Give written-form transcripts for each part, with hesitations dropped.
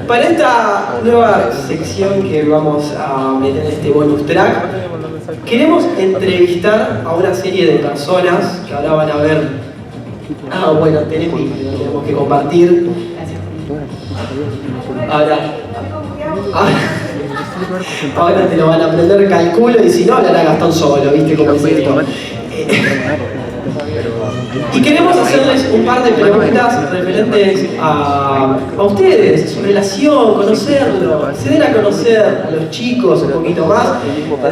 Para esta nueva sección que vamos a meter en este bonus track, queremos entrevistar a una serie de personas que ahora van a ver. Bueno, tenemos que compartir. Ahora te lo van a aprender, calculo, y si no, hablará Gastón solo, ¿viste cómo es esto? Y queremos hacerles un par de preguntas referentes a ustedes, su relación, conocerlo, acceder a conocer a los chicos un poquito más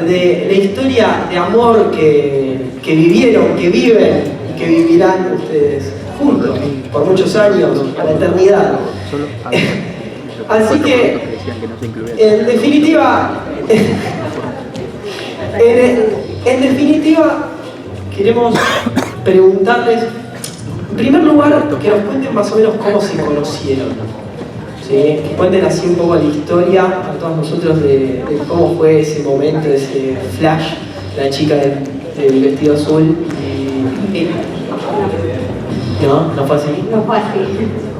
de la historia de amor que vivieron, que viven y que vivirán ustedes juntos por muchos años, a la eternidad. Así que, en definitiva, queremos preguntarles, en primer lugar, que nos cuenten más o menos cómo se conocieron. ¿Sí? Que cuenten así un poco la historia a todos nosotros de cómo fue ese momento, ese flash, la chica del vestido azul. ¿No fue así? No fue así.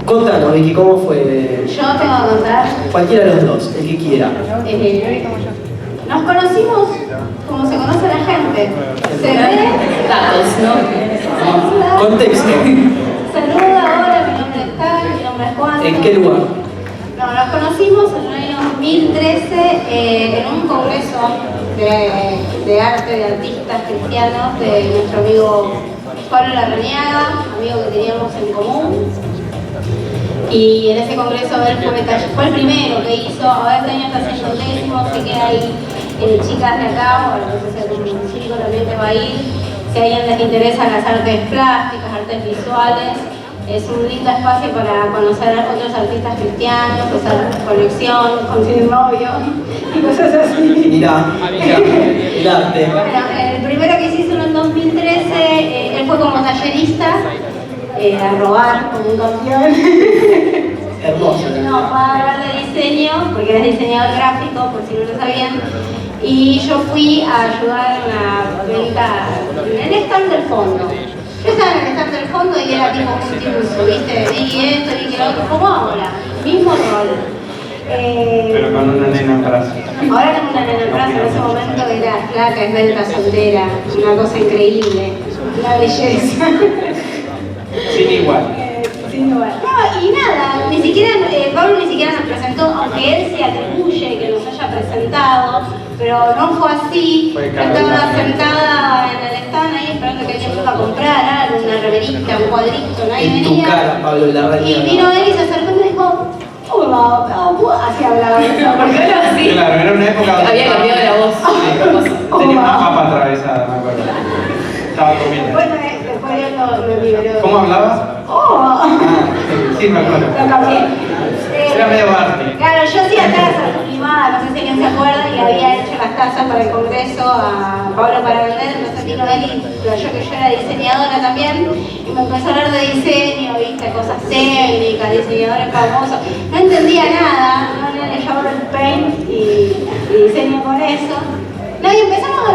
Contanos, Vicky, ¿cómo fue? Yo te voy a contar. Cualquiera de los dos, el que quiera. Nos conocimos como se conoce la gente. Se ve datos, ¿no? Contexto. Saluda, hola, mi nombre es tal, mi nombre es Juan. ¿En qué lugar? No, nos conocimos en el año 2013 en un congreso de arte de artistas cristianos de nuestro amigo Pablo Larrañaga, amigo que teníamos en común. Y en ese congreso él fue el primero que hizo. Ahora este año está haciendo el décimo, sé que hay chicas de acá, bueno, no sé si algún chico también te va a ir. Si a alguien les interesan las artes plásticas, artes visuales, es un lindo espacio para conocer a otros artistas cristianos, hacer conexión, conseguir novio y cosas así. Mirá, el arte. Bueno, el primero que se hizo en el 2013, él fue como tallerista, a robar como un campeón. Hermoso. No, para hablar de diseño, porque eres diseñador gráfico, por si no lo sabían. Y yo fui a ayudar en la venta, en el stand del fondo. Yo estaba en el stand del fondo y era tipo multiuso, ¿viste? Vi esto, vi que lo otro, como ahora, mismo rol. Pero con una nena en brazos. Ahora tengo una nena en brazos, en ese momento era flaca, esbelta, soltera, una cosa increíble, una belleza. Sin igual. Sin igual. No, y nada, ni siquiera, Pablo ni siquiera nos presentó, aunque él se atribuye que nos haya presentado, pero no fue así. Yo estaba sentada en el stand ahí esperando que alguien fuera a comprar algo, una remerita, un cuadrito, nadie En tu venía. cara, Pablo Larrañaga. Y vino él y se acercó y me dijo, hola, así hablaba eso. ¿Por qué no así? Claro, era una época donde Había cambiado la voz. tenía una papa atravesada, me acuerdo. Estaba comiendo. Bueno, después él lo liberó. ¿Cómo hablabas? Sí, me acuerdo. Lo cambié. Era medio Barney. Claro, yo hacía tazas sublimadas, no sé si alguien se acuerda, y había hecho las tazas para el congreso a Pablo para vender, entonces vino él y yo que yo era diseñadora también, y me empezó a hablar de diseño, viste, cosas técnicas, diseñadores famosos. No entendía nada, no le llevaba el paint y diseño con eso. No, y empezamos a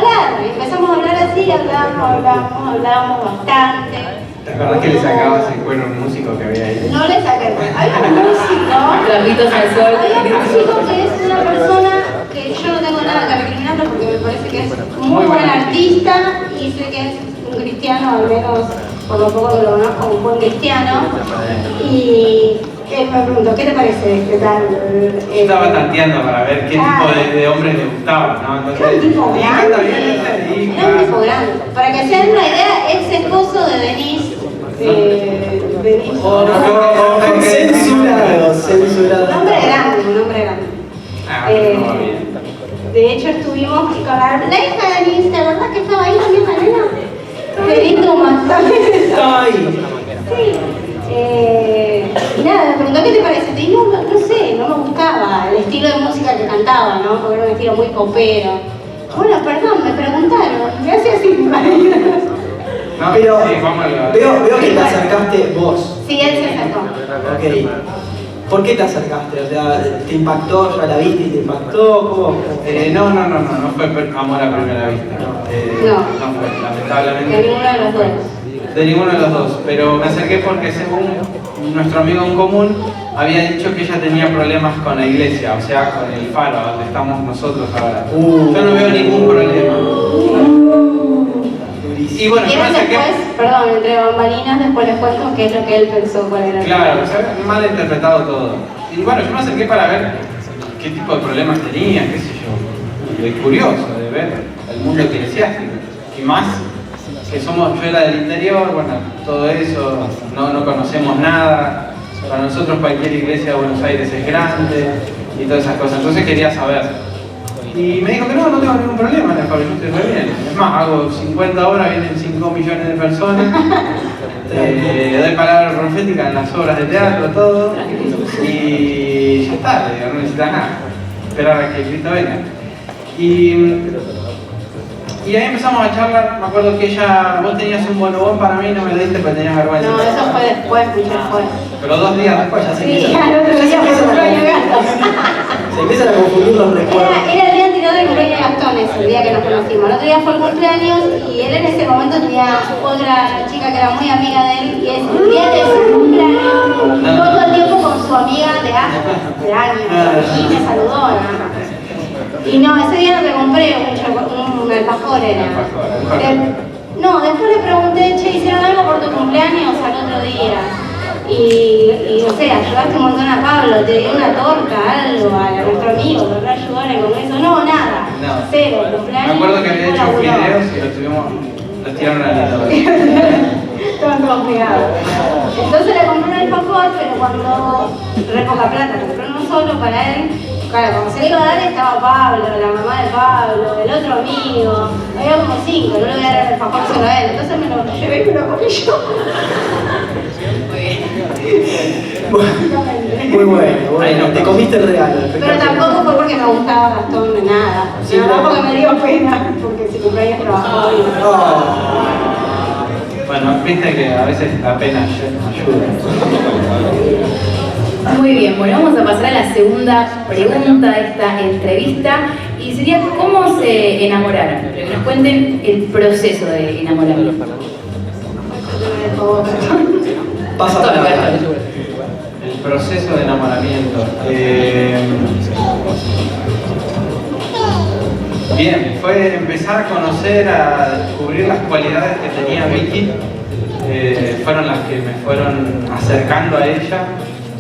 hablar así, hablábamos bastante. ¿Te acuerdas que le sacabas el cuero a un músico que había ahí? No le saqué el cuero. Había un músico. Trapitos al sol. Había un músico que es una persona que yo no tengo nada que recriminarlo porque me parece que es muy buen artista y sé que es un cristiano, al menos por lo poco que lo conozco, un buen cristiano. Y él me preguntó, ¿qué te parece este tal? Yo estaba tanteando para ver qué tipo de hombre le gustaba, ¿no? Entonces, Era un tipo grande. Era un tipo grande. Para que se den una idea, ex esposo de Denise. Censurado. Un hombre grande. No va bien. De hecho estuvimos con la hija de Denise, ¿te acordás que estaba ahí también la nena? Feliz Dumas también. Estaba ahí. Sí. Y nada, me preguntó qué te parece. Te digo, no sé, no me gustaba el estilo de música que cantaba, ¿no? Porque era un estilo muy popero. Bueno, perdón, me preguntaron. ¿Qué hacía así mi marido? No, Pero sí, vamos a la... veo que te acercaste vos. Sí, él se acercó. Ok. ¿Por qué te acercaste? O sea, ¿te impactó? ¿Ya la viste y te impactó? ¿Cómo? No fue amor a primera vista. No fue, lamentablemente. De ninguno de los dos. De ninguno de los dos, pero me acerqué porque según nuestro amigo en común, había dicho que ella tenía problemas con la iglesia, o sea, con el faro, donde estamos nosotros ahora. Yo no veo ningún problema. Y bueno, yo me acerqué... después, perdón, entre bambalinas, después les cuento qué es lo que él pensó cuál era. Claro, se había mal interpretado todo. Y bueno, yo me acerqué para ver qué tipo de problemas tenía, qué sé yo. Y curioso de ver el mundo eclesiástico. Y más que yo era del interior, bueno, todo eso, no conocemos nada. Para nosotros cualquier iglesia de Buenos Aires es grande y todas esas cosas. Entonces quería saber. Y me dijo que no tengo ningún problema, yo estoy re bien. Es más, hago 50 horas, vienen 5 millones de personas. Doy palabra profética en las obras de teatro, todo. Y ya está, no necesitas nada. Esperar a que Cristo venga. Y ahí empezamos a charlar. Me acuerdo que vos tenías un bonobón para mí, no me lo diste porque tenías vergüenza. No, eso fue después, mucho después. Pero 2 días después ya se empieza. Sí, al otro día fue cumpleaños de Gastón. Se empiezan a confundir los recuerdos. Era el día anterior del cumpleaños de Gastón, el día que nos conocimos. El otro día fue el cumpleaños y él en ese momento tenía otra chica que era muy amiga de él y el día de su cumpleaños fue todo el tiempo con su amiga de años y me saludó. Y no, ese día no te compré un alfajor, era. No, después le pregunté, che, ¿hicieron algo por tu cumpleaños al otro día? Y no sé, ayudaste un montón a Pablo, te di una torta, algo, a nuestro amigo, logró ayudarle con eso. No, nada. No. Cero, cumpleaños. Me acuerdo que había hecho videos y los tiraron al lado. Estaban todos pegados. Entonces le compré un alfajor, pero cuando re poca plata, compré uno solo para él. Claro, cuando se le iba a dar estaba Pablo, la mamá de Pablo, el otro amigo, había como 5, no le voy a dar el alfajor solo a él, entonces me lo llevé y me lo comí yo. Muy bueno, te comiste el regalo. Pero tampoco fue porque me gustaba Gastón ni nada, no porque me dio pena, porque si cumpleaños trabajaba y Bueno, viste que a veces la pena ayuda. Muy bien, bueno, vamos a pasar a la segunda pregunta de esta entrevista y sería ¿cómo se enamoraron? Que nos cuenten el proceso de enamoramiento. Pasa por acá. El proceso de enamoramiento. Bien, fue empezar a conocer, a descubrir las cualidades que tenía Vicky. Fueron las que me fueron acercando a ella,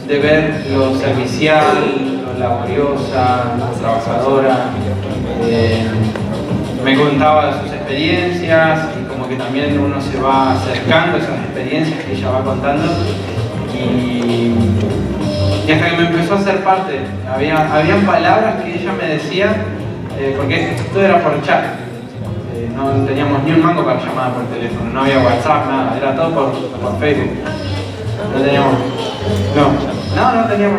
de ver lo servicial, lo laboriosa, lo trabajadora. Me contaba de sus experiencias y como que también uno se va acercando a esas experiencias que ella va contando. Y hasta que me empezó a hacer parte. Habían palabras que ella me decía, porque todo era por chat. No teníamos ni un mango para llamada por teléfono, no había WhatsApp, nada, era todo por Facebook. No teníamos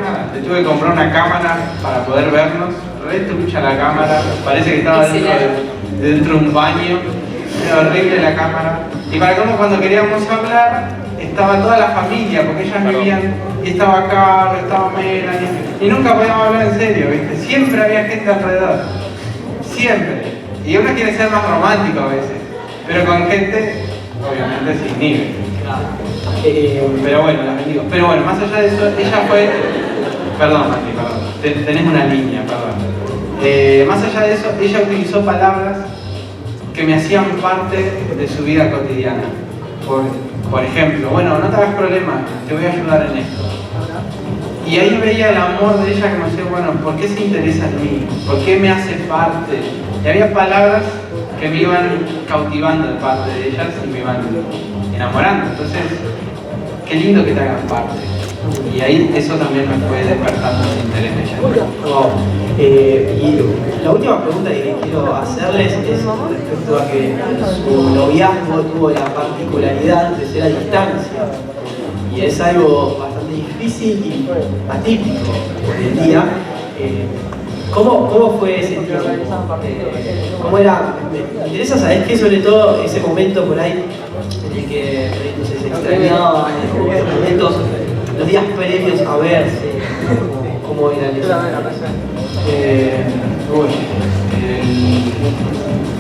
nada. Le tuve que comprar una cámara para poder vernos. Re trucha la cámara, parece que estaba dentro de un baño. Era horrible la cámara. Y para cómo cuando queríamos hablar, estaba toda la familia, porque ellas vivían, y estaba Carlos, estaba Melanie, y nunca podíamos hablar en serio, ¿viste? Siempre había gente alrededor. Siempre. Y uno quiere ser más romántico a veces, pero con gente, obviamente, sin nivel. Pero bueno, las bendigo. Pero bueno, más allá de eso, ella fue... Perdón, Mati, perdón. Tenés una línea, perdón. Más allá de eso, ella utilizó palabras que me hacían parte de su vida cotidiana. Por ejemplo, bueno, no te hagas problema, te voy a ayudar en esto. Y ahí veía el amor de ella que me decía, bueno, ¿por qué se interesa en mí? ¿Por qué me hace parte? Y había palabras que me iban cautivando de parte de ellas y me iban enamorando. Entonces, qué lindo que te hagan parte. Y ahí eso también me fue despertando ese interés de ella. Wow. Y la última pregunta que quiero hacerles es respecto a que su noviazgo tuvo la particularidad de ser a distancia. Y es algo bastante difícil y atípico hoy en día. ¿Cómo fue ese tiempo? ¿Cómo era? Me interesa saber que sobre todo ese momento por ahí en el que no sé, se extrañaban, los momentos, los días previos a verse, ¿cómo eran eso?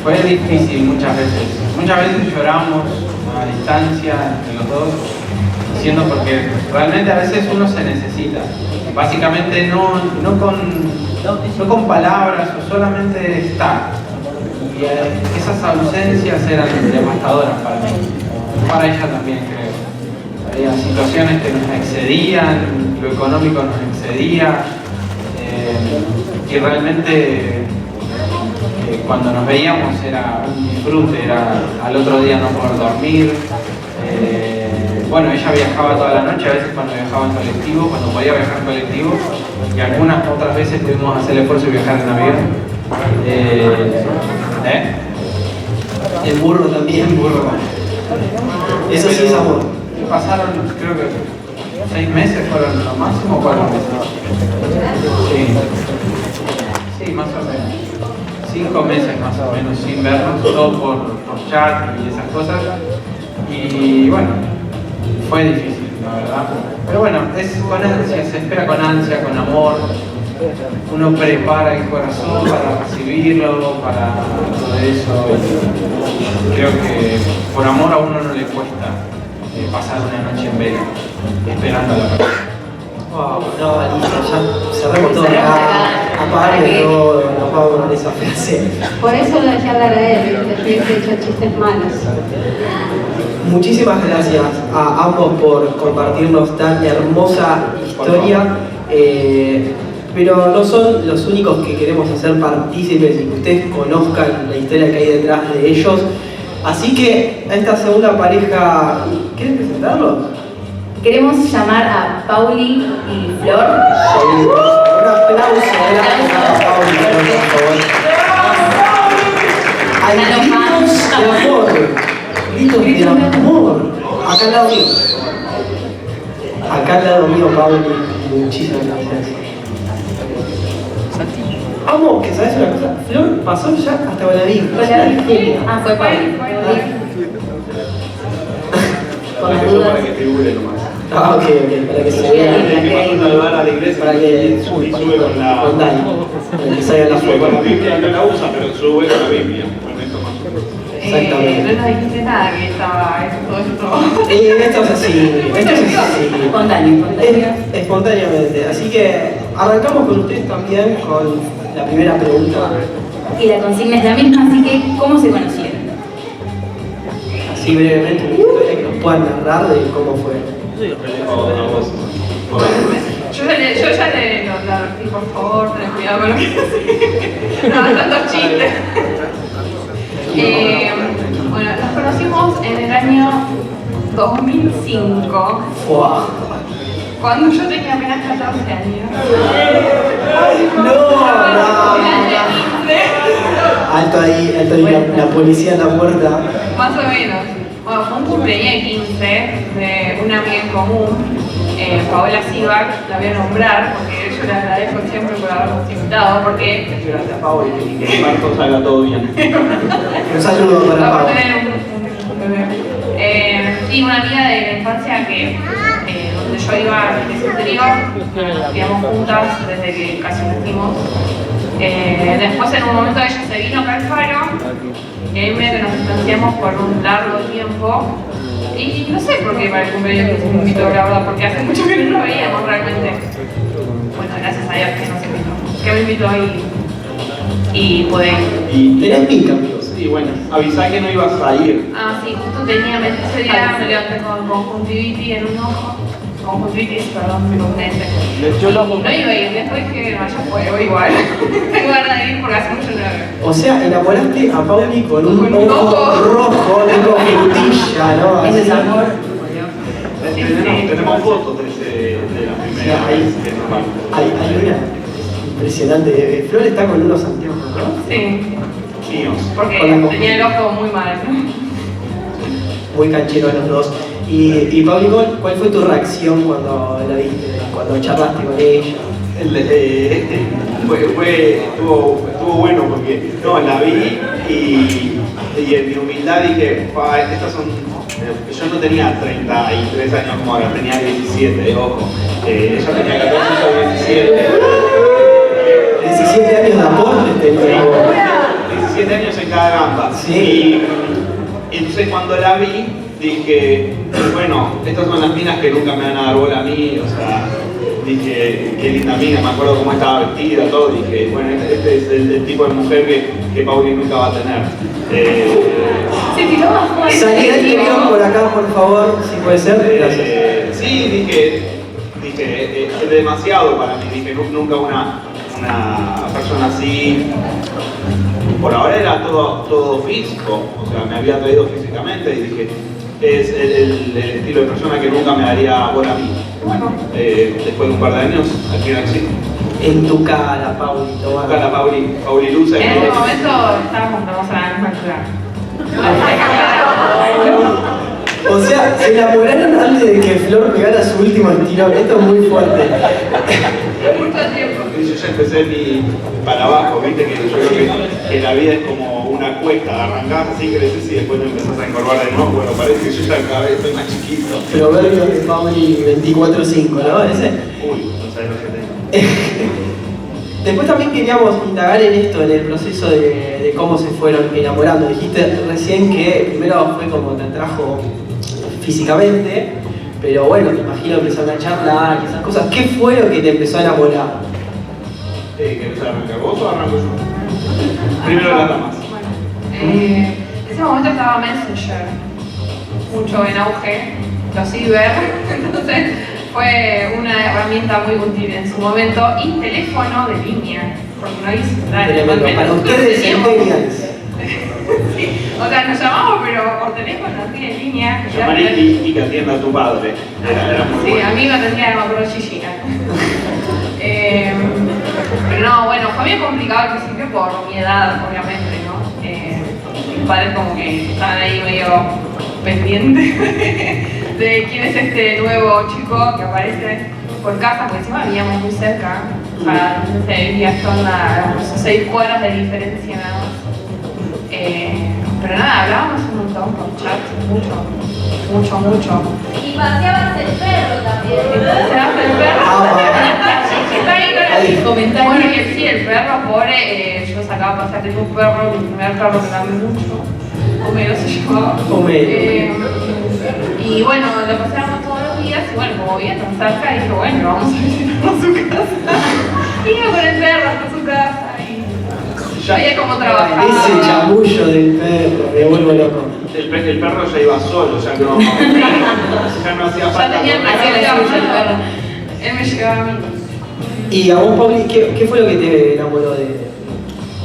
Fue difícil muchas veces. Muchas veces lloramos a distancia entre los dos. diciendo porque realmente a veces uno se necesita. Básicamente no con palabras o solamente estar. Y esas ausencias eran devastadoras para mí. Para ella también, creo. Había situaciones que nos excedían, lo económico nos excedía. Y realmente cuando nos veíamos era un disfrute, era al otro día no poder dormir. Bueno, ella viajaba toda la noche, a veces cuando viajaba en colectivo, cuando podía viajar en colectivo, y algunas otras veces tuvimos que hacer el esfuerzo de viajar en avión. El burro también. El burro. Eso sí es amor. Pasaron, creo que 6 meses fueron lo máximo, o 4 meses. Sí, más o menos. 5 meses más o menos sin vernos, todo por chat y esas cosas. Y bueno, fue difícil, la verdad. Pero bueno, es con ansia, se espera con ansia, con amor. Uno prepara el corazón para recibirlo, para todo eso. Y creo que por amor a uno no le cuesta pasar una noche en vela, esperando a la persona. Wow, no, listo, ya cerramos todo acá. Apague todo, nos vamos con esa frase. Por eso lo dejé hablar a él, porque yo he hecho chistes malos. Muchísimas gracias a ambos por compartirnos tan hermosa historia. Pero no son los únicos que queremos hacer partícipes y que ustedes conozcan la historia que hay detrás de ellos. Así que a esta segunda pareja, ¿quieren presentarlo? Queremos llamar a Pauli y Flor. Sí, un aplauso para Pauli y Flor, por favor. Hay gritos de amor. Gritos de amor. Acá al lado mío. Acá al lado mío, Pauli. Muchísimas gracias. Amo, que sabes una cosa, Flor pasó ya hasta Guadaví. Ah, fue Pauli. Por las Eso dudas. para que figure nomás. Ah, ok, para que se Sí, vea. Hay que pasar a saludar a la iglesia Para que sube con la... con Dani, para que salga la Sube con la foto. Biblia, acá la usa, pero sube con la Biblia. Con esto más. Exactamente. No nos dijiste nada que estaba todo esto. Esto es así, esto es así. Espontáneo. Espontáneamente. Así que arrancamos con ustedes también con la primera pregunta. Y la consigna es la misma, así que ¿cómo se conocieron? Así brevemente, una historia que nos puedan narrar de cómo fue. Yo ya le advertí, por favor, ten cuidado con lo que haces. No, tantos chistes. Bueno, nos conocimos en el año 2005, ¡Wow! cuando yo tenía apenas 14 años. ¡No! Tenía 15. Alto ahí la policía en la puerta. Más o menos. Bueno, fue un cumpleaños de 15 de una amiga en común, Paola Sivac, la voy a nombrar porque yo le agradezco siempre por habernos invitado, porque Gracias, Pau, y que el parto salga todo bien. Un saludo para va a Pau. tener un bebé. Sí, una amiga de la infancia que donde yo iba al liceo anterior, nos criamos juntas desde que casi nacimos. Después en un momento ella se vino acá al Faro, y ahí medio que nos distanciamos por un largo tiempo. Y no sé por qué para el cumpleaños que se me invitó, la verdad, porque hace mucho que no nos veíamos realmente. Bueno, gracias a Dios que nos invitó, que me invitó y pude ir. Y Tenés pinta, amigos. y bueno, avisá que no ibas a ir. Ah, sí, justo tenía, ese día me levanté con conjuntivitis en un ojo. Conjuntivitis, perdón, me confunde. Yo lo No iba a ir, después que vaya fue, voy igual. Tengo ganas de ir porque hace mucho no la veo. O sea, enamoraste a Pauli con un Con un ojo ojo. rojo, tipo frutilla, ¿no? Eso es Así. amor. Sí, sí. Tenemos fotos de la primera Sí, ahí. vez que nos vamos. Hay una impresionante. Flor está con unos anteojos, ¿no? Sí, Míos. porque Hola, tenía el ojo muy mal. Muy cancheros los dos. Y Pauli, ¿cuál fue tu reacción cuando la viste? Cuando charlaste con ella. Estuvo bueno porque no, la vi y en mi humildad dije, estas son, yo no tenía 33 años como ahora, tenía 17, ojo, ella tenía 14, yo 17. 17 años de aporte tenía. 17 años en cada gamba. Sí. Y entonces cuando la vi, dije, bueno, bueno, estas son las minas que nunca me van a dar bola a mí, o sea, dije, qué linda mina, me acuerdo cómo estaba vestida, todo, dije, bueno, este es el tipo de mujer que Pauli nunca va a tener. Se tiró bajo el Sanidad exterior por acá, por favor, si puede ser. Gracias. Sí, dije, es demasiado para mí, dije, nunca una persona así. Por ahora era todo físico, o sea, me había traído físicamente y dije, es el estilo de persona que nunca me daría bola a mí. Bueno, después de un par de años, al final sí. En tu cara, Pauli, toma. Acá la Pauli Luce. En este momento estábamos a la misma altura. O sea, se enamoraron antes de que Flor pegara su último estirón. Esto es muy fuerte. Mucho tiempo. Yo ya empecé para abajo, viste que yo creo que la vida es como una cuesta, arrancás así, creces y después te empezás a encorvar de nuevo. Bueno, parece que yo ya cada vez estoy más chiquito. Proverbio de Pauli 24:5, ¿no? Ese. Uy, no sabes lo que tengo. Después también queríamos indagar en esto, en el proceso de cómo se fueron enamorando. Dijiste recién que primero fue como te atrajo físicamente, pero bueno, me imagino empezaron a charlar y esas cosas. ¿Qué fue lo que te empezó a enamorar? ¿Querés arrancar vos o arranco yo? Primero las damas. Bueno, en ese momento estaba Messenger, mucho en auge, los ciber, entonces fue una herramienta muy útil en su momento, y teléfono de línea, porque no había celular. Tremendo. Para ustedes, centennials. Sí, o sea, nos llamamos, pero por teléfono, así en línea. Llamar y que atienda a tu padre. Era muy Sí, bueno. a mí me atendía, no me acuerdo, Gigina. Pero no, bueno, fue bien complicado al principio por mi edad, obviamente, ¿no? Mis padres como que estaban ahí medio pendientes de quién es este nuevo chico que aparece por casa, porque encima vivíamos muy cerca. Para donde se vivía son a 6 cuadras de diferencia nada más. Pero nada, hablábamos un montón por chat, mucho. Y paseabas el perro también. ¿Se hace el perro? Está bien, Ahí, comentario. Bueno, y sí, el perro, pobre, yo sacaba a pasear, tengo un perro, mi primer perro que amé mucho, Homero se llamaba. Homero. Y bueno, lo paseábamos todos los días, y bueno, como vivía tan cerca, dije, bueno, vamos a visitarnos a su casa. Y iba con el perro hasta su casa, y veía cómo trabajaba. Ese chamullo del perro, me vuelvo loco. El perro ya iba solo, ya no hacía Ya falta. tenía el Hacía la suya el perro. Él me llevaba a mí. Y a vos, Pauli, ¿qué fue lo que te enamoró de...?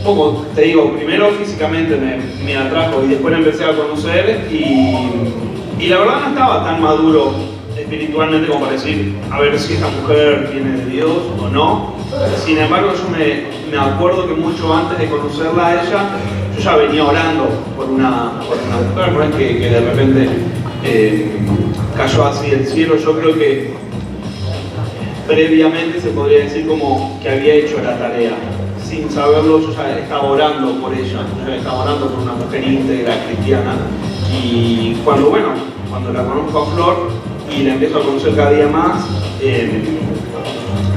Poco, te digo, primero físicamente me atrajo y después la empecé a conocer y la verdad no estaba tan maduro espiritualmente como para decir, a ver si esta mujer viene de Dios o no. Sin embargo, yo me acuerdo que mucho antes de conocerla a ella, yo ya venía orando por una mujer, no es que de repente cayó así del cielo. Yo creo que previamente se podría decir como que había hecho la tarea. Sin saberlo, yo ya estaba orando por ella, yo ya estaba orando por una mujer íntegra, cristiana. Y cuando la conozco a Flor y la empiezo a conocer cada día más,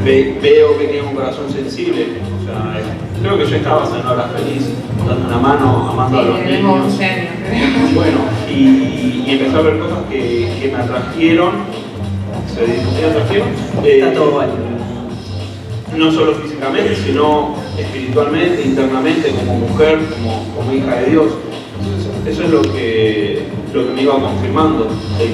veo que tiene un corazón sensible. O sea, creo que yo estaba ahora feliz, dando una mano, amando a los Tenemos niños. 11 años, creo. Bueno, y empecé a ver cosas que me atrajeron. ¿Me atrajeron? Está todo válido. No solo físicamente, sino espiritualmente, internamente, como mujer, como hija de Dios. Entonces, eso es lo que me iba confirmando, de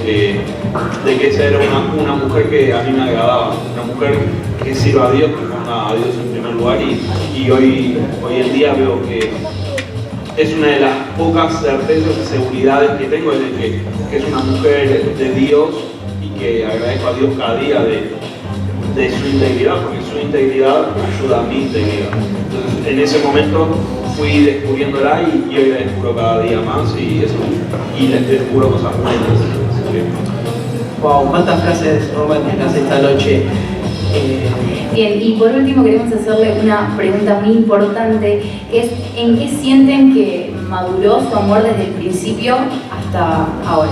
que esa era una mujer que a mí me agradaba, una mujer que sirva a Dios, que ponga a Dios en primer lugar, y hoy en día veo que es una de las pocas certezas y seguridades que tengo, es de que es una mujer de Dios y que agradezco a Dios cada día de su integridad, porque su integridad ayuda a mi integridad. Entonces, en ese momento fui descubriéndola y hoy la descubro cada día más y les descubro cosas buenas. Así que, Wow, cuántas frases románticas esta noche. Bien, y por último queremos hacerle una pregunta muy importante, que es ¿en qué sienten que maduró su amor desde el principio hasta ahora?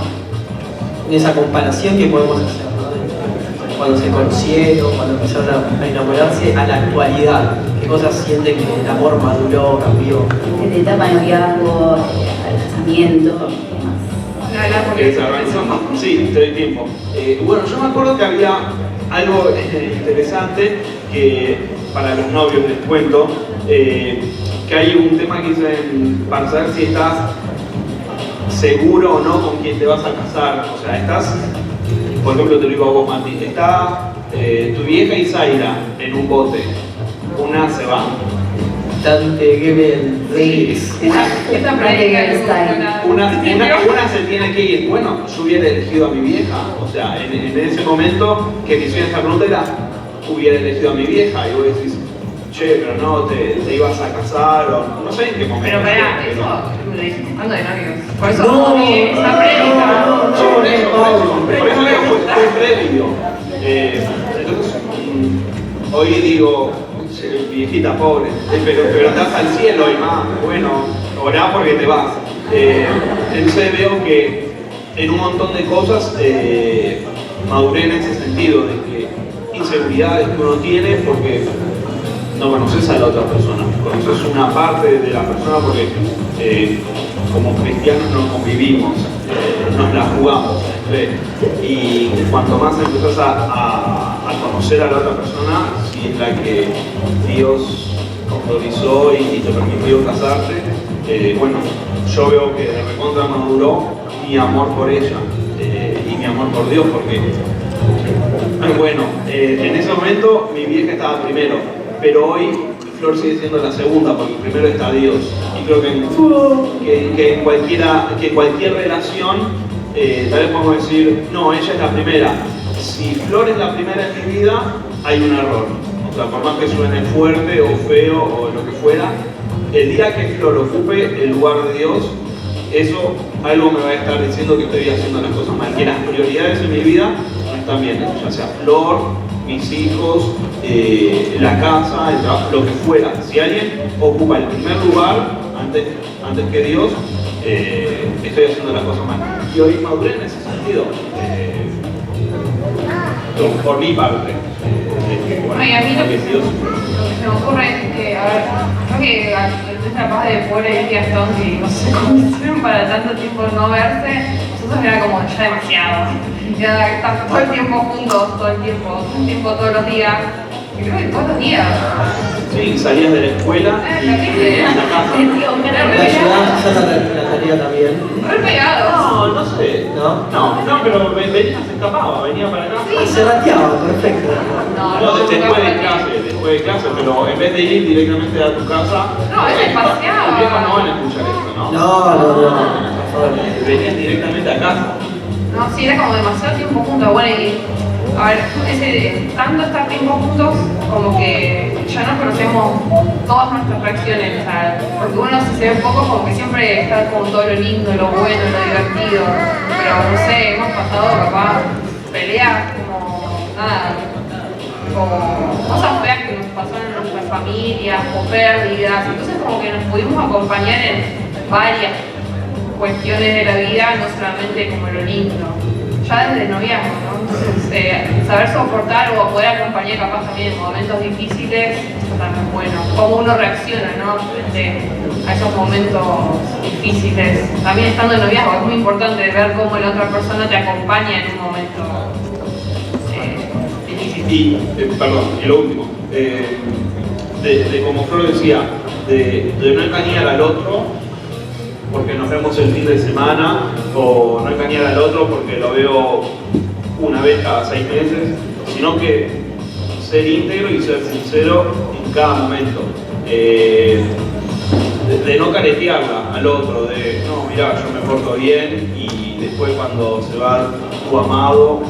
En esa comparación que podemos hacer, ¿no? Cuando se conocieron, cuando empezaron a enamorarse, a la actualidad. ¿Qué cosas sienten que el amor maduró, cambió? Desde etapa de noviazgo, al casamiento, ¿qué más? hablar porque ¿Querés hablar? Sí, te doy tiempo. Bueno, yo me acuerdo que había algo interesante que para los novios les cuento, que hay un tema que dicen para saber si estás seguro o no con quién te vas a casar. O sea, estás, por ejemplo, te lo digo a vos, Mati, está tu vieja y Zaira en un bote, una se va. Dante Gebel Reyes. Esa práctica es Una se tiene que ir. Bueno, yo hubiera elegido a mi vieja. O sea, en ese momento que me hicieron esta pregunta era, hubiera elegido a mi vieja. Y vos decís, che, pero no, te ibas a casar o no sé en qué momento. Pero pará, eso me lo dijiste estando de novios. Por eso No, esa prédica. Por eso fue previo. Entonces, hoy digo, viejita pobre, pero estás al cielo y más, bueno, orá porque te vas. Entonces veo que en un montón de cosas maduré en ese sentido, de que inseguridades que uno tiene porque no conoces a la otra persona, conoces una parte de la persona porque como cristianos no convivimos, nos la jugamos. Y cuanto más empezás a conocer a la otra persona, si es la que Dios autorizó y te permitió casarte, bueno, yo veo que de recontra maduró mi amor por ella y mi amor por Dios, porque bueno, en ese momento mi vieja estaba primero, pero hoy Flor sigue siendo la segunda, porque primero está Dios. Y creo que en cualquier relación tal vez podemos decir, no, ella es la primera. Si Flor es la primera en mi vida, hay un error. O sea, por más que suene fuerte o feo o lo que fuera, el día que Flor ocupe el lugar de Dios, eso algo me va a estar diciendo que estoy haciendo las cosas mal, que las prioridades en mi vida no están bien, ya sea Flor, mis hijos, la casa, el trabajo, lo que fuera. Si alguien ocupa el primer lugar antes que Dios, estoy haciendo las cosas mal. Y hoy maduré en ese sentido, por mi parte. Bueno, y a mí lo que Dios. se me ocurre es que, a ver, creo que es capaz de pobre Vicky Stone que no se conocieron para tanto tiempo no verse, nosotros era como ya demasiado. Ya estar todo el tiempo juntos, todo el tiempo todos los días. Y creo que todos los días. Sí, salías de la escuela y terrible. a la casa. ¿Me ayudás a hacer la tarea también? Re pegados. No sé. ¿No? No, pero venía, se escapaba, venía para acá. Y se rateaba, perfecto. No, después de clase, pero en vez de ir directamente a tu casa, No, es espaciado. Los viejos no van a escuchar esto, ¿no? No, por favor. Venías directamente a casa. No, sí, era como demasiado tiempo juntos. Bueno, y a ver, tanto estar tiempo juntos, como que ya nos conocemos todas nuestras reacciones, o sea, porque uno si se ve poco, como que siempre está como todo lo lindo, lo bueno, lo divertido, pero no sé, hemos pasado capaz peleas, como nada, como cosas feas que nos pasaron en nuestras familias, o pérdidas, entonces como que nos pudimos acompañar en varias cuestiones de la vida, no solamente como lo lindo, ya desde noviazgo, ¿no? Entonces, saber soportar o poder acompañar capaz también en momentos difíciles, eso también es bueno. Cómo uno reacciona, ¿no? Frente a esos momentos difíciles. También estando en noviazgo es muy importante ver cómo la otra persona te acompaña en un momento difícil. Y, perdón, y lo último, de como Flor decía, de no engañar al otro porque nos vemos el fin de semana, o no engañar al otro porque lo veo una vez cada 6 meses, sino que ser íntegro y ser sincero en cada momento. De no caretearla al otro, de no, mirá, yo me porto bien, y después cuando se va tu amado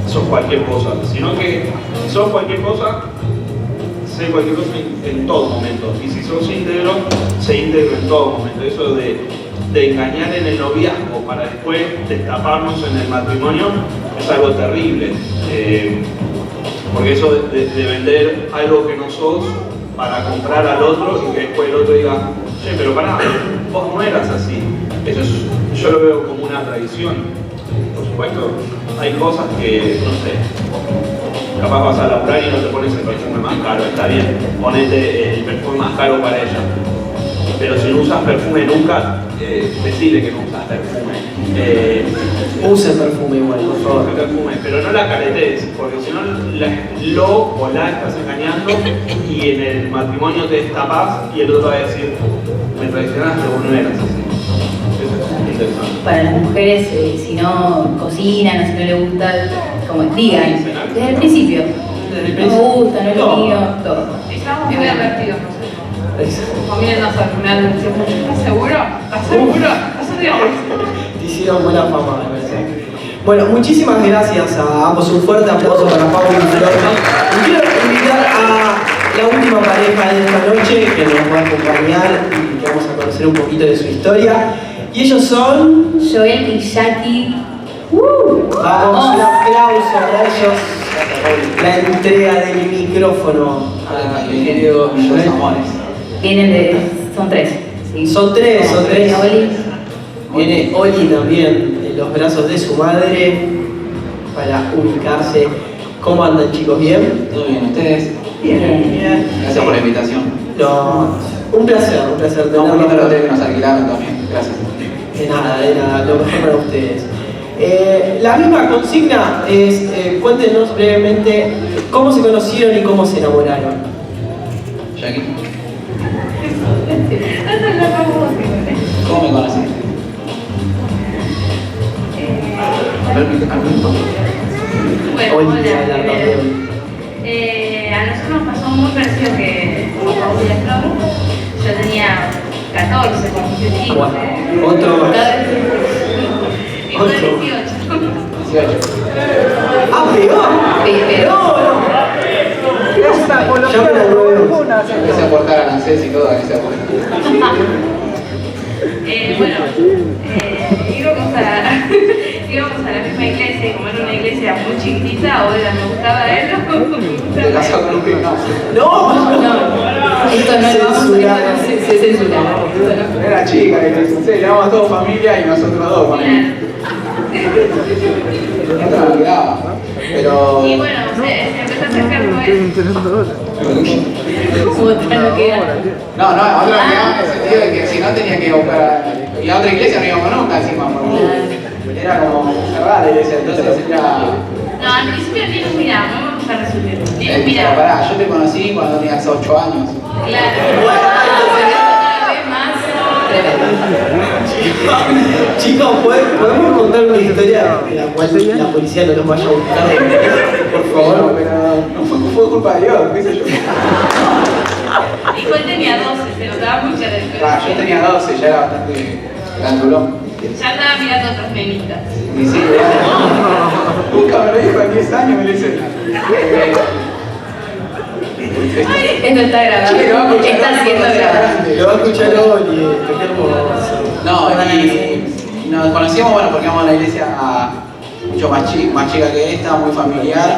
sos cualquier cosa, sino que si sos cualquier cosa, sé cualquier cosa en todo momento, y si sos íntegro, sé íntegro en todo momento. Eso de engañar en el noviazgo para después destaparnos en el matrimonio es algo terrible, porque eso de vender algo que no sos para comprar al otro y que después el otro diga, che, pero pará, vos no eras así. Eso yo lo veo como una traición. Por supuesto, hay cosas que, no sé, capaz vas a laburar y no te pones el perfume más caro, está bien, ponete el perfume más caro para ella. Pero si no usas perfume nunca, decirle que no usas perfume. Use perfume igual, por favor. Perfume, pero no la caretes, porque si no lo o la estás engañando y en el matrimonio te destapas y el otro va a decir, me traicionaste, vos no eras así. Eso es interesante. Para las mujeres, si no cocinan o si no les gusta, como digan, desde el principio. No me gusta, no es lo mío, todo. Estamos muy advertidos nosotros. Familia nos me advirtió mucho. ¿Estás seguro? ¿Estás seguro? ¿Estás seguro? Te hicieron buena fama, me parece. Bueno, muchísimas gracias a ambos. Un fuerte aplauso para Pablo y Flor. Y quiero invitar a la última pareja de esta noche que nos va a acompañar y que vamos a conocer un poquito de su historia. Y ellos son... Joel y Jackie. Vamos, un aplauso para ellos. La entrega del micrófono a mi querido Joel. Vienen de. Son tres. ¿sí? Son tres. Viene Oli. Viene Oli también en los brazos de su madre para ubicarse. ¿Cómo andan, chicos? ¿Bien? ¿Todo bien? ¿Ustedes? Bien. Gracias por la invitación. No, un placer No, un bonito el hotel que nos alquilaron también. Gracias. De nada, lo mejor para ustedes. La misma consigna es, cuéntenos brevemente cómo se conocieron y cómo se enamoraron. Jackie, ¿cómo me conociste? Bueno, Oli, hola, hablar primero. también. A nosotros nos pasó muy parecido que a Paula y a Flor. Yo tenía 14 cuando fui 15. Bueno, otro. Y fue 18. 18. ¡Ah, pegó! Pero. No. Ya me la probé. Empecé a aportar a ANSES y todo en esa época. Íbamos a la misma iglesia y como era una iglesia muy chiquitita, Oda me gustaba a él. Te casó con un gimnasio. No. Esto no lo vamos a se censura. Era chica, éramos todos familia y nosotros dos con él. Esto no me quedaba. Pero. Y bueno, se empezó a acercar Noel. Otra no queda. No, otra me quedaba en el sentido de que si no tenía que buscar a... Y a otra iglesia no íbamos nunca encima, porque era como cerrada la iglesia, entonces era... No, al principio ni nos mirábamos, vamos a resumir. Ni nos Pero mirábamos. pará, yo te conocí cuando tenías 8 años. Claro. Cada vez más tremendo. Chicos, ¿podemos contar una historia de la cual la policía no nos vaya a buscar? Por Bueno, favor. pero no fue culpa de Dios, qué sé yo. Dijo él tenía 12, se notaba mucho la diferencia. Yo tenía 12, ya era bastante grandulón. Ya andaba mirando otras nenitas. Y sí, nunca me lo dijo en 10 años, me lo hice. Esto está grabado. Está siendo grabado. Lo va a escuchar Oli, qué hermoso. No, y nos conocíamos, bueno, porque íbamos a la iglesia mucho más chica que esta, muy familiar.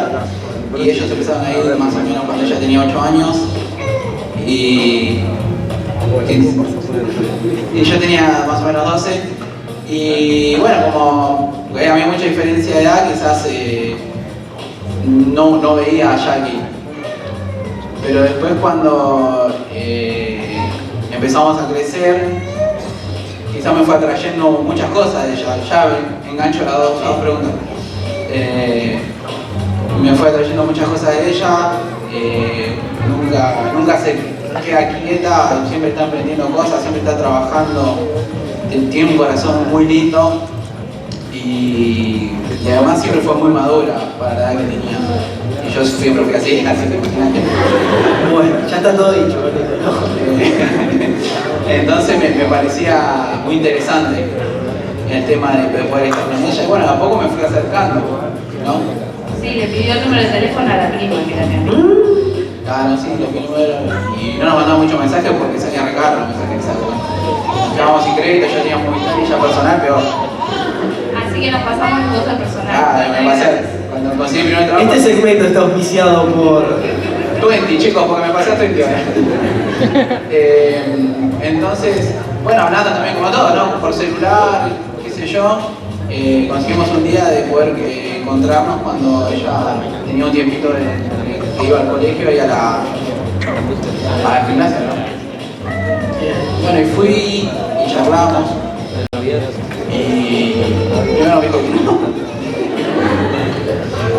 Y ellos empezaron a ir más o menos cuando ella tenía 8 años. Y yo tenía más o menos 12. Y bueno, como había mucha diferencia de edad, quizás no veía a Jackie. Pero después cuando empezamos a crecer, quizás me fue atrayendo muchas cosas de ella. Ya engancho las dos preguntas. Me fue atrayendo muchas cosas de ella. Nunca se queda quieta, siempre está aprendiendo cosas, siempre está trabajando. Tiene un corazón muy lindo y además siempre fue muy madura para la edad que tenía. Y yo siempre fui así que imagínate. Bueno, ya está todo dicho, ¿no? Entonces me parecía muy interesante el tema de poder estar con ella. Y bueno, a poco me fui acercando, ¿no? Sí, le pidió el número de teléfono a la prima, que era mi amiga. Claro, sí, lo que número. Y no nos mandaba muchos mensajes porque salía recargo, mensajes exactos. Nos quedábamos sin crédito, yo tenía muy ella personal, peor. Así que nos pasamos los dos al personal. Me pasé, cuando conseguí mi primer trabajo. Este segmento está auspiciado por... 20, chicos, porque me pasé a 20 horas. Entonces, bueno, hablando también como todo, ¿no? Por celular, qué sé yo. Conseguimos un día de poder encontrarnos cuando ella tenía un tiempito que iba al colegio y a la gimnasia, ¿no? Bueno, y fui y charlamos. Y primero me dijo que no.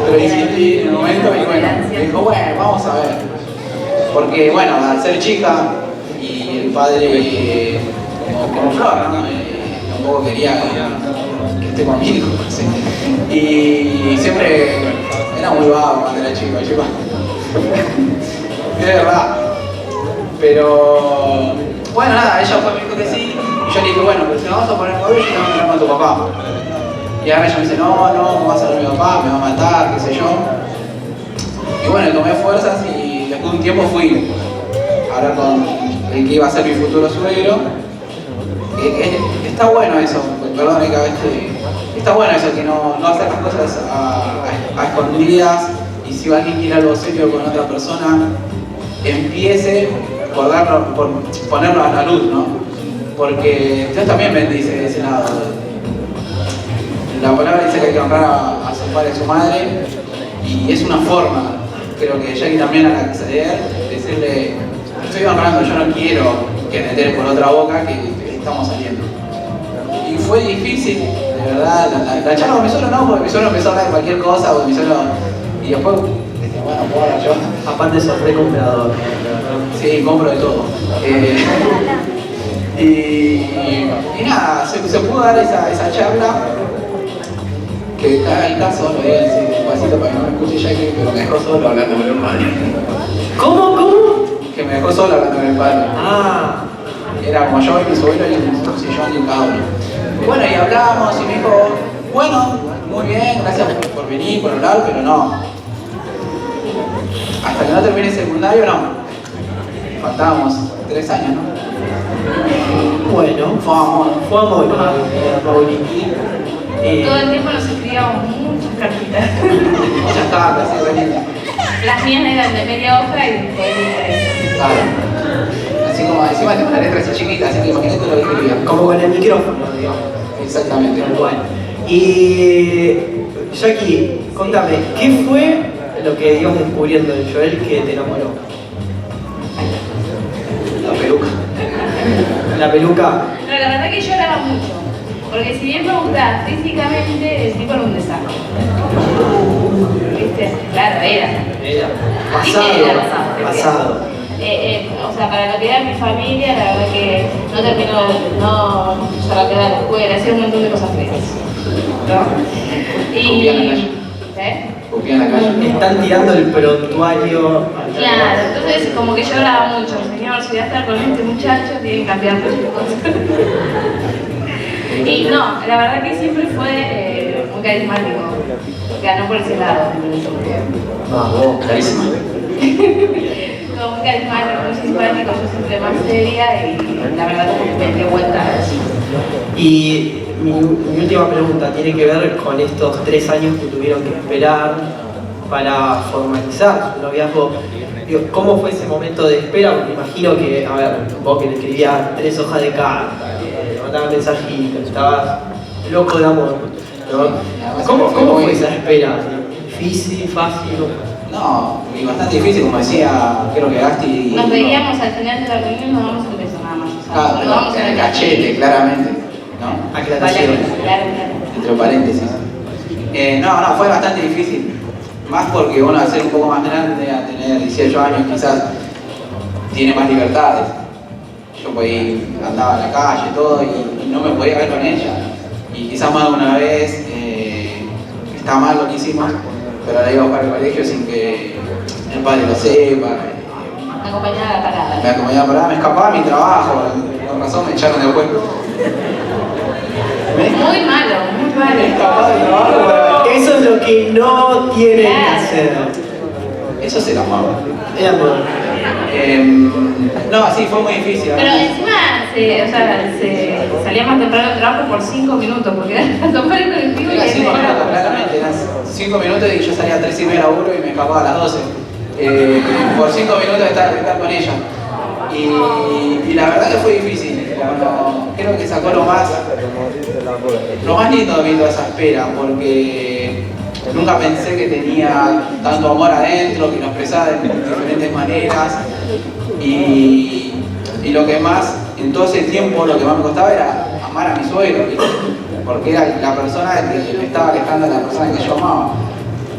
Pero insistí en el momento y bueno, me dijo, bueno, vamos a ver. Porque bueno, al ser chica y el padre como Flor, ¿no? Tampoco quería que esté conmigo. ¿Sí? Y siempre era muy vago cuando era chico, es verdad. Pero bueno, nada, ella fue, me dijo que sí. Y yo le dije, bueno, pero si nos vamos a poner novio, yo tengo que hablar con tu papá. Y ahora ella me dice, no, ¿cómo vas a hablar con mi papá? Me va a matar, qué sé yo. Y bueno, tomé fuerzas y después de un tiempo fui a hablar con el que iba a ser mi futuro suegro. Está bueno eso, perdón, cada vez que... Está bueno eso, que no hacer las cosas a escondidas, y si alguien quiere algo serio con otra persona, empiece por ponerlo a la luz, ¿no? Porque Dios también bendice ese lado. La palabra dice que hay que honrar a su padre y a su madre, y es una forma, creo que Jackie también al acceder, decirle, estoy honrando, yo no quiero que me enteres por otra boca que estamos saliendo. Y fue difícil, de verdad, la charla con mi suegro no, porque mi suegro empezó a hablar de cualquier cosa, o mi suegro, y después, bueno, puedo hablar yo. Aparte sos recomprador. Sí, compro de todo. Y nada, se pudo dar esa charla, que cada el caso, lo digo así despacito para que no me escuche Jackie, pero me dejó solo hablando con el padre. ¿Cómo? Que me dejó solo hablando con el padre. Ah. Era como yo y mi suegro y un sillón y cada uno. Bueno, y hablamos y me dijo, bueno, muy bien, gracias por venir, por hablar, pero no. Hasta que no termine el secundario, no. Faltábamos 3 años, ¿no? Bueno, Fue amor. fue amor, Paulini. Todo el tiempo nos escribíamos muchas cartitas. Muchas cartas, sí, bonita. Las mías eran de media hoja y después de Claro. Así como encima tengo una letra así chiquita, así que imagínate lo que escribía. Como con el micrófono, digamos. Exactamente. Bueno. Y Jackie, contame, ¿qué fue lo que ibas descubriendo de Joel que te enamoró? La peluca. La peluca. Pero la verdad que yo lloraba mucho. Porque si bien me gustaba físicamente, el tipo era un desastre. ¿Viste? Claro, era. Pasado. O sea, para lo que era mi familia, la verdad que no terminó, no se la quedó en la escuela, hacía un montón de cosas feas. ¿No? Copia en la calle. ¿Eh? Copia en la calle. Están tirando el prontuario. Claro, entonces como que lloraba mucho. Señor, si voy a estar con este muchacho, tienen que cambiar muchas cosas. Y no, la verdad que siempre fue muy carismático. Ganó por ese lado. Vamos, Carísima. Todo muy carismático, muy simpático, yo siempre más seria y la verdad que me dio vuelta a eso. Y mi última pregunta tiene que ver con estos 3 años que tuvieron que esperar para formalizar su noviazgo. Digo, ¿cómo fue ese momento de espera? Porque imagino que, a ver, vos que le escribías 3 hojas de carta, le mandabas mensajitos, estabas loco de amor, ¿no? ¿Cómo fue esa espera? ¿Difícil, fácil? No, y bastante difícil, como decía, creo que Gasti. Nos veíamos al final de la reunión y nos damos un beso nada más. O sea, Claro, nos damos en el cachete, claramente. ¿No? Aclaración. Claro. Entre paréntesis. No, fue bastante difícil. Más porque uno, al ser un poco más grande, a tener 18 años, quizás tiene más libertades. Yo pues andaba en la calle y todo, y no me podía ver con ella. Y quizás más de una vez está mal lo que hicimos, pero la iba a buscar al colegio sin que el padre lo sepa. Me acompañaba a la parada. Me acompañaba para me escapaba a mi trabajo, por razón me echaron del juego. Muy malo, muy malo. Me escapaba del trabajo para... Eso es lo que no tienen que hacer. Eso es el amor. El amor. No, sí, fue muy difícil. Pero encima, salía más temprano del trabajo por 5 minutos, porque era a tomar el colectivo y Era 5 minutos, era... claramente, eran 5 minutos y yo salía a 3:30 de laburo y me escapaba a las 12. Por 5 minutos de estar con ella. Y la verdad que fue difícil. Creo que sacó lo más lindo de mí toda esa espera, porque nunca pensé que tenía tanto amor adentro, que lo expresaba de diferentes maneras. Y lo que más, en todo ese tiempo, lo que más me costaba era llamar a mi suegro, ¿viste? Porque era la persona que me estaba alejando de la persona que yo amaba.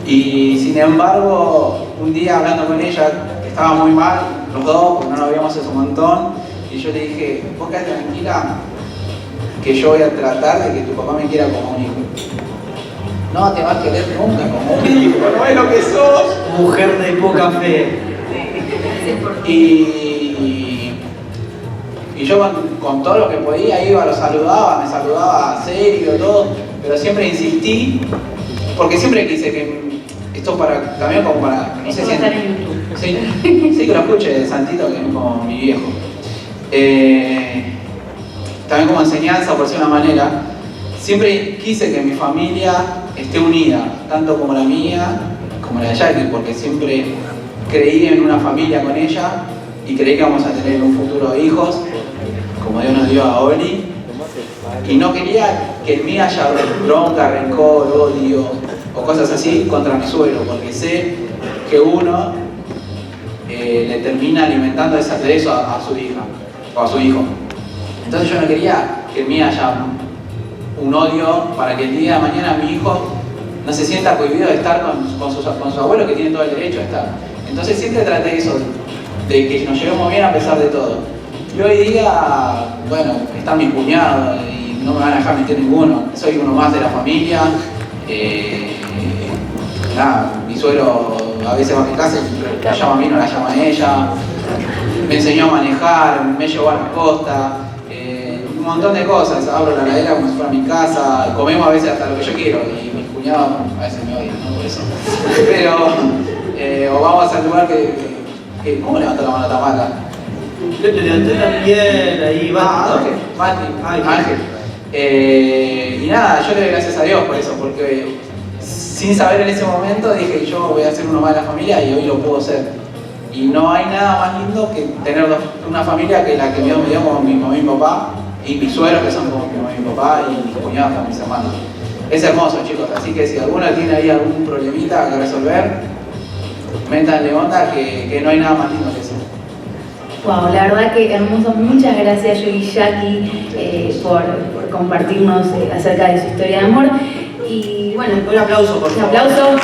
Y sin embargo, un día hablando con ella, estaba muy mal, los dos, porque no nos habíamos hecho un montón, y yo le dije, vos quedate tranquila, que yo voy a tratar de que tu papá me quiera como un hijo. No te vas a querer nunca como un hijo, no es lo que sos. Mujer de poca fe. Y yo con todo lo que podía iba, lo saludaba, me saludaba serio, todo, pero siempre insistí, porque siempre quise que esto para, también como para, no sé si sí, que lo escuche Santito, que es como mi viejo. También como enseñanza, por decir una manera, siempre quise que mi familia esté unida, tanto como la mía, como la de Jackie, porque siempre creí en una familia con ella y creí que vamos a tener un futuro de hijos, como Dios nos dio a Oli, y no quería que en mí haya bronca, rencor, odio o cosas así contra mi suegro, porque sé que uno le termina alimentando ese aderezo a su hija o a su hijo. Entonces yo no quería que en mí haya un odio para que el día de mañana mi hijo no se sienta cohibido de estar con su abuelo, que tiene todo el derecho a estar. Entonces siempre traté eso, de que nos llevemos bien a pesar de todo. Y hoy día, bueno, están mis cuñados y no me van a dejar meter ninguno. Soy uno más de la familia. Mi suegro a veces va a mi casa y la llama a mí, no la llama a ella. Me enseñó a manejar, me llevó a la costa. Un montón de cosas. Abro la heladera como si fuera mi casa. Comemos a veces hasta lo que yo quiero. Y mis cuñados a veces me odian, ¿no? Por eso. Pero, o vamos al lugar que ¿cómo levantó la mano Tamara? Le levanté también ahí, Ángel. Y nada, yo le doy gracias a Dios por eso, porque sin saber en ese momento dije yo voy a ser uno más de la familia y hoy lo puedo ser. Y no hay nada más lindo que tener una familia que la que Dios me dio como mi mamá y mi papá, y mis suegros que son como mi mamá y mi papá, y mis cuñados como mis hermanos. Es hermoso, chicos, así que si alguno tiene ahí algún problemita que resolver, métanle onda que no hay nada más lindo que eso. Wow, la verdad que hermoso. Muchas gracias, Joel y Jackie, por compartirnos acerca de su historia de amor. Y bueno, un aplauso, por favor. Un aplauso.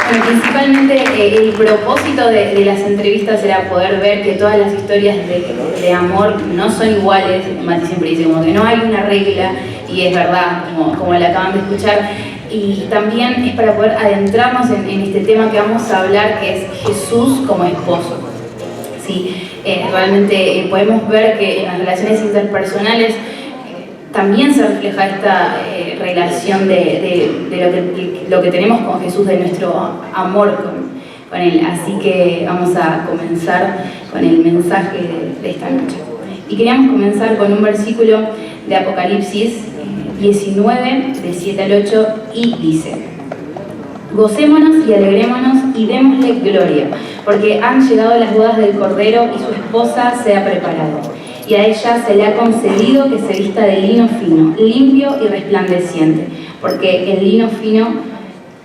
Bueno, principalmente el propósito de las entrevistas era poder ver que todas las historias de amor no son iguales. Mati siempre dice como que no hay una regla, y es verdad, como la acaban de escuchar. Y también es para poder adentrarnos en este tema que vamos a hablar, que es Jesús como esposo. Sí, realmente podemos ver que en las relaciones interpersonales también se refleja esta relación de lo que tenemos con Jesús, de nuestro amor con Él. Así que vamos a comenzar con el mensaje de esta noche. Y queríamos comenzar con un versículo de Apocalipsis 19, de 7 al 8, y dice: Gocémonos y alegrémonos y démosle gloria, porque han llegado las bodas del Cordero y su esposa se ha preparado. Y a ella se le ha concedido que se vista de lino fino, limpio y resplandeciente, porque el lino fino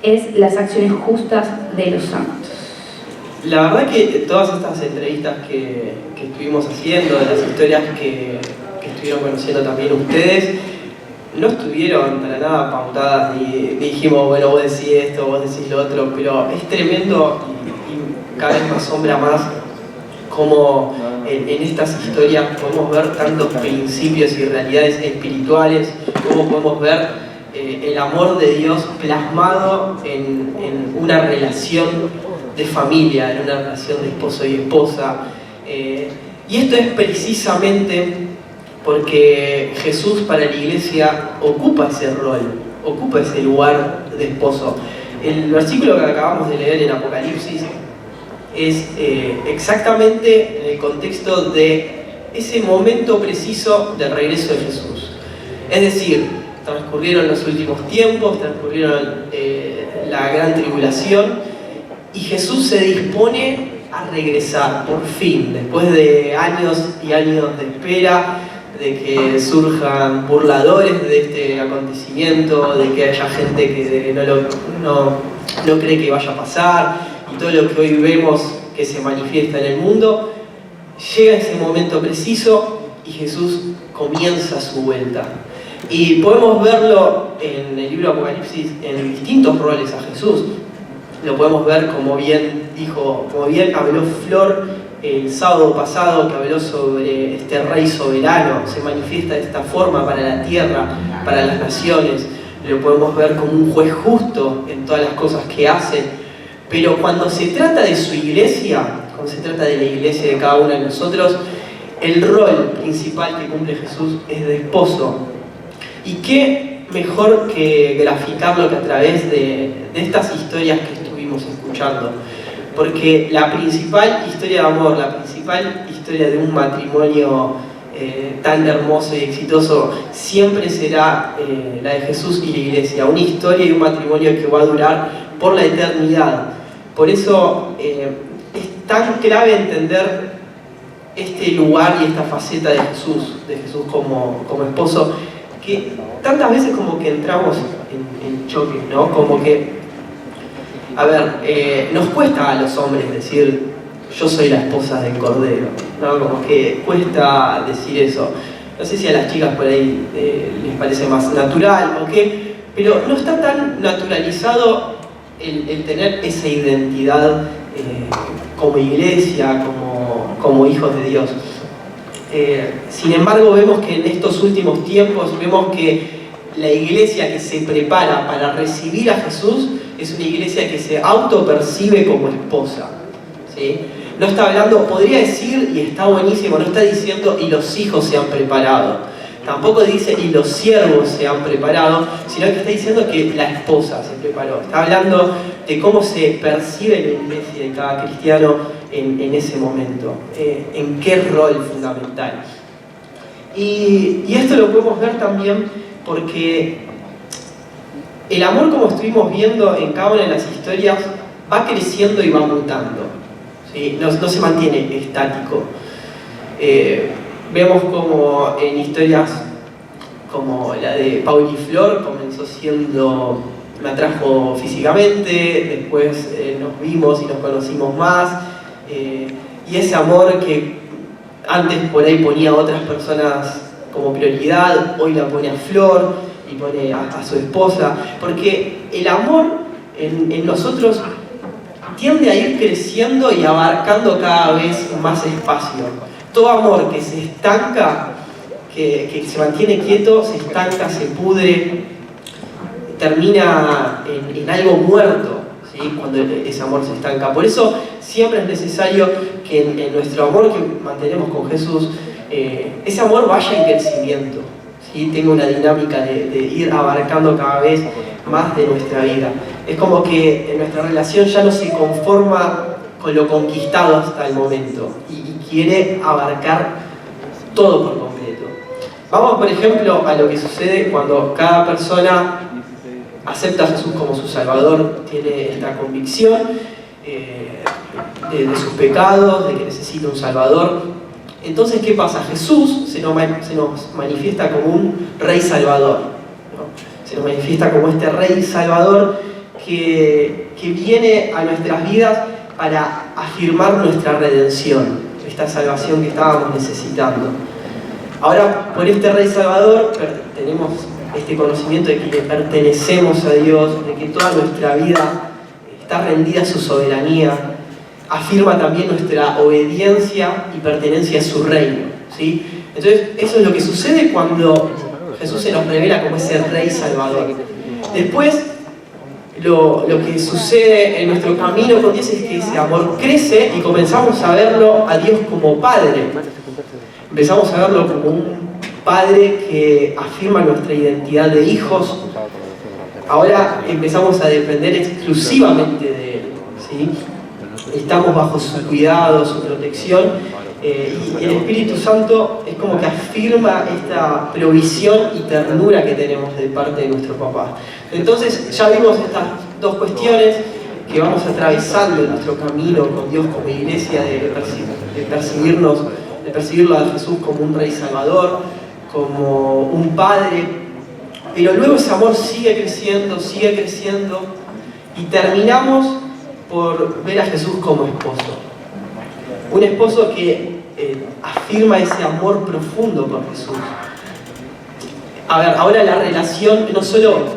es las acciones justas de los santos. La verdad que todas estas entrevistas que estuvimos haciendo, de las historias que estuvieron conociendo también ustedes, no estuvieron para nada pautadas ni dijimos, bueno, vos decís esto, vos decís lo otro, pero es tremendo y cada vez me asombra más cómo en estas historias podemos ver tantos principios y realidades espirituales, cómo podemos ver el amor de Dios plasmado en una relación de familia, en una relación de esposo y esposa. Y esto es precisamente porque Jesús para la iglesia ocupa ese rol, ocupa ese lugar de esposo. El versículo que acabamos de leer en Apocalipsis es exactamente en el contexto de ese momento preciso del regreso de Jesús. Es decir, transcurrieron los últimos tiempos, transcurrieron la gran tribulación, y Jesús se dispone a regresar, por fin, después de años y años de espera, de que surjan burladores de este acontecimiento, de que haya gente que no cree que vaya a pasar, y todo lo que hoy vemos que se manifiesta en el mundo. llega ese momento preciso y Jesús comienza su vuelta. Y podemos verlo en el libro Apocalipsis en distintos roles a Jesús. Lo podemos ver como bien habló Flor el sábado pasado, que habló sobre este rey soberano, se manifiesta de esta forma para la tierra, para las naciones. Lo podemos ver como un juez justo en todas las cosas que hace. Pero cuando se trata de su iglesia, cuando se trata de la iglesia de cada uno de nosotros, el rol principal que cumple Jesús es de esposo. Y qué mejor que graficarlo que a través de estas historias que estuvimos escuchando. Porque la principal historia de amor, la principal historia de un matrimonio tan hermoso y exitoso, siempre será la de Jesús y la iglesia. Una historia y un matrimonio que va a durar por la eternidad. Por eso es tan clave entender este lugar y esta faceta de Jesús como esposo, que tantas veces como que entramos en choque, ¿no? Como que, a ver, nos cuesta a los hombres decir, yo soy la esposa del Cordero, ¿no? Como que cuesta decir eso. No sé si a las chicas por ahí les parece más natural o qué, pero no está tan naturalizado el tener esa identidad como iglesia, como hijos de Dios. Sin embargo, vemos que en estos últimos tiempos, vemos que la iglesia que se prepara para recibir a Jesús es una iglesia que se autopercibe como esposa, ¿sí? No está hablando, podría decir, y está buenísimo, no está diciendo y los hijos se han preparado. Tampoco dice y los siervos se han preparado, sino que está diciendo que la esposa se preparó. Está hablando de cómo se percibe la iglesia de cada cristiano en ese momento, en qué rol fundamental. Y esto lo podemos ver también porque el amor, como estuvimos viendo en cada una de las historias, va creciendo y va mutando, ¿sí? No se mantiene estático. Vemos como en historias como la de Paul y Flor comenzó siendo, me atrajo físicamente, después nos vimos y nos conocimos más, y ese amor que antes por ahí ponía a otras personas como prioridad, hoy la pone a Flor y pone a su esposa, porque el amor en nosotros tiende a ir creciendo y abarcando cada vez más espacio. Todo amor que se estanca, que se mantiene quieto, se estanca, se pudre, termina en algo muerto, ¿sí? Cuando ese amor se estanca. Por eso siempre es necesario que en nuestro amor que mantenemos con Jesús, ese amor vaya en crecimiento, ¿sí? Tenga una dinámica de ir abarcando cada vez más de nuestra vida. Es como que nuestra relación ya no se conforma con lo conquistado hasta el momento y quiere abarcar todo por completo. Vamos, por ejemplo, a lo que sucede cuando cada persona acepta a Jesús como su Salvador, tiene esta convicción de sus pecados, de que necesita un Salvador. Entonces, ¿qué pasa? Jesús se nos manifiesta como un Rey Salvador, ¿no? Se nos manifiesta como este Rey Salvador que viene a nuestras vidas para afirmar nuestra redención, esta salvación que estábamos necesitando. Ahora, por este Rey Salvador tenemos este conocimiento de que le pertenecemos a Dios, de que toda nuestra vida está rendida a su soberanía. Afirma también nuestra obediencia y pertenencia a su reino, ¿sí? Entonces, eso es lo que sucede cuando Jesús se nos revela como ese Rey Salvador. Después, lo que sucede en nuestro camino con Dios es que ese amor crece y comenzamos a verlo a Dios como Padre. Empezamos a verlo como un Padre que afirma nuestra identidad de hijos. Ahora empezamos a depender exclusivamente de Él, ¿sí? Estamos bajo su cuidado, su protección, y el Espíritu Santo es como que afirma esta provisión y ternura que tenemos de parte de nuestro papá. Entonces ya vimos estas dos cuestiones que vamos atravesando en nuestro camino con Dios como iglesia, de percibirlo a Jesús como un Rey Salvador, como un Padre, pero luego ese amor sigue creciendo y terminamos por ver a Jesús como esposo. Un esposo que afirma ese amor profundo por Jesús. A ver, ahora la relación no solo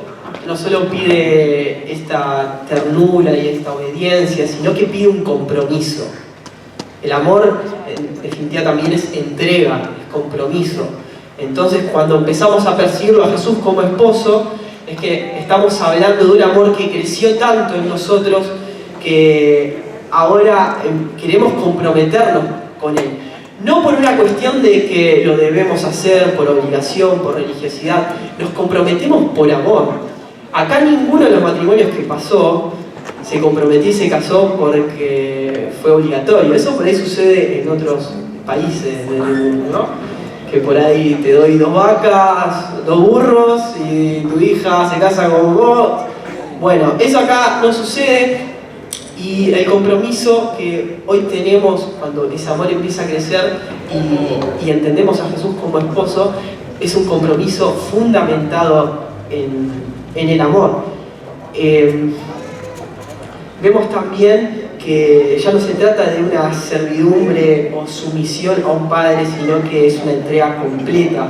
pide esta ternura y esta obediencia, sino que pide un compromiso. El amor, en definitiva, también es entrega, es compromiso. Entonces, cuando empezamos a percibirlo a Jesús como esposo, es que estamos hablando de un amor que creció tanto en nosotros que ahora queremos comprometernos con Él. No por una cuestión de que lo debemos hacer por obligación, por religiosidad, nos comprometemos por amor. Acá ninguno de los matrimonios que pasó se comprometió y se casó porque fue obligatorio. Eso por ahí sucede en otros países del mundo, ¿no? Que por ahí te doy 2 vacas, 2 burros y tu hija se casa con vos. Bueno, eso acá no sucede. Y el compromiso que hoy tenemos cuando ese amor empieza a crecer y entendemos a Jesús como esposo es un compromiso fundamentado en el amor. Vemos también que ya no se trata de una servidumbre o sumisión a un padre, sino que es una entrega completa.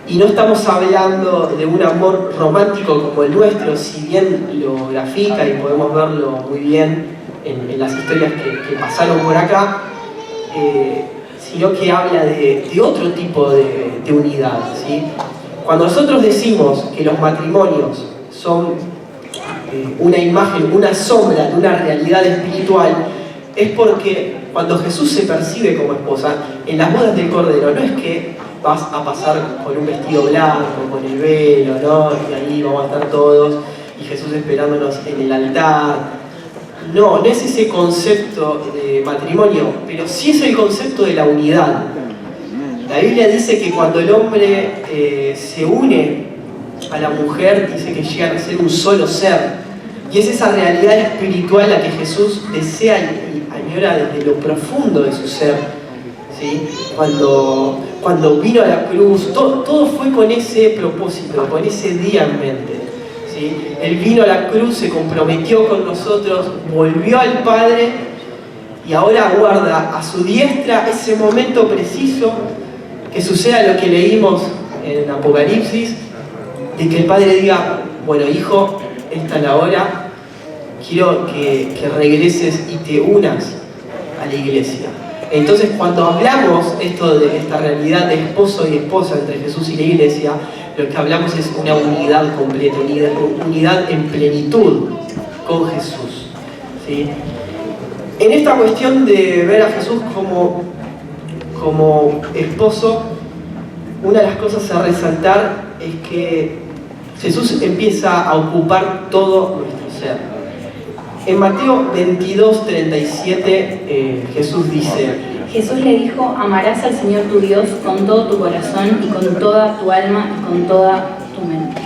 Y no estamos hablando de un amor romántico como el nuestro, si bien lo grafica y podemos verlo muy bien en las historias que pasaron por acá, sino que habla de otro tipo de unidad, ¿sí? Cuando nosotros decimos que los matrimonios son una imagen, una sombra de una realidad espiritual, es porque cuando Jesús se percibe como esposa, en las bodas del Cordero, no es que vas a pasar con un vestido blanco, con el velo, ¿no? Y ahí vamos a estar todos, y Jesús esperándonos en el altar. No, no es ese concepto de matrimonio, pero sí es el concepto de la unidad. La Biblia dice que cuando el hombre se une a la mujer, dice que llegan a ser un solo ser. Y es esa realidad espiritual la que Jesús desea y añora desde lo profundo de su ser, ¿sí? Cuando vino a la cruz, todo fue con ese propósito, con ese día en mente, ¿sí? Él vino a la cruz, se comprometió con nosotros, volvió al Padre y ahora aguarda a su diestra ese momento preciso que suceda lo que leímos en Apocalipsis, de que el Padre diga: bueno, hijo, esta es la hora, quiero que regreses y te unas a la iglesia. Entonces, cuando hablamos esto de esta realidad de esposo y esposa entre Jesús y la iglesia, lo que hablamos es una unidad completa, unidad en plenitud con Jesús, ¿sí? En esta cuestión de ver a Jesús como esposo, una de las cosas a resaltar es que Jesús empieza a ocupar todo nuestro ser. En Mateo 22:37 Jesús dice: Jesús le dijo: amarás al Señor tu Dios con todo tu corazón y con toda tu alma y con toda tu mente.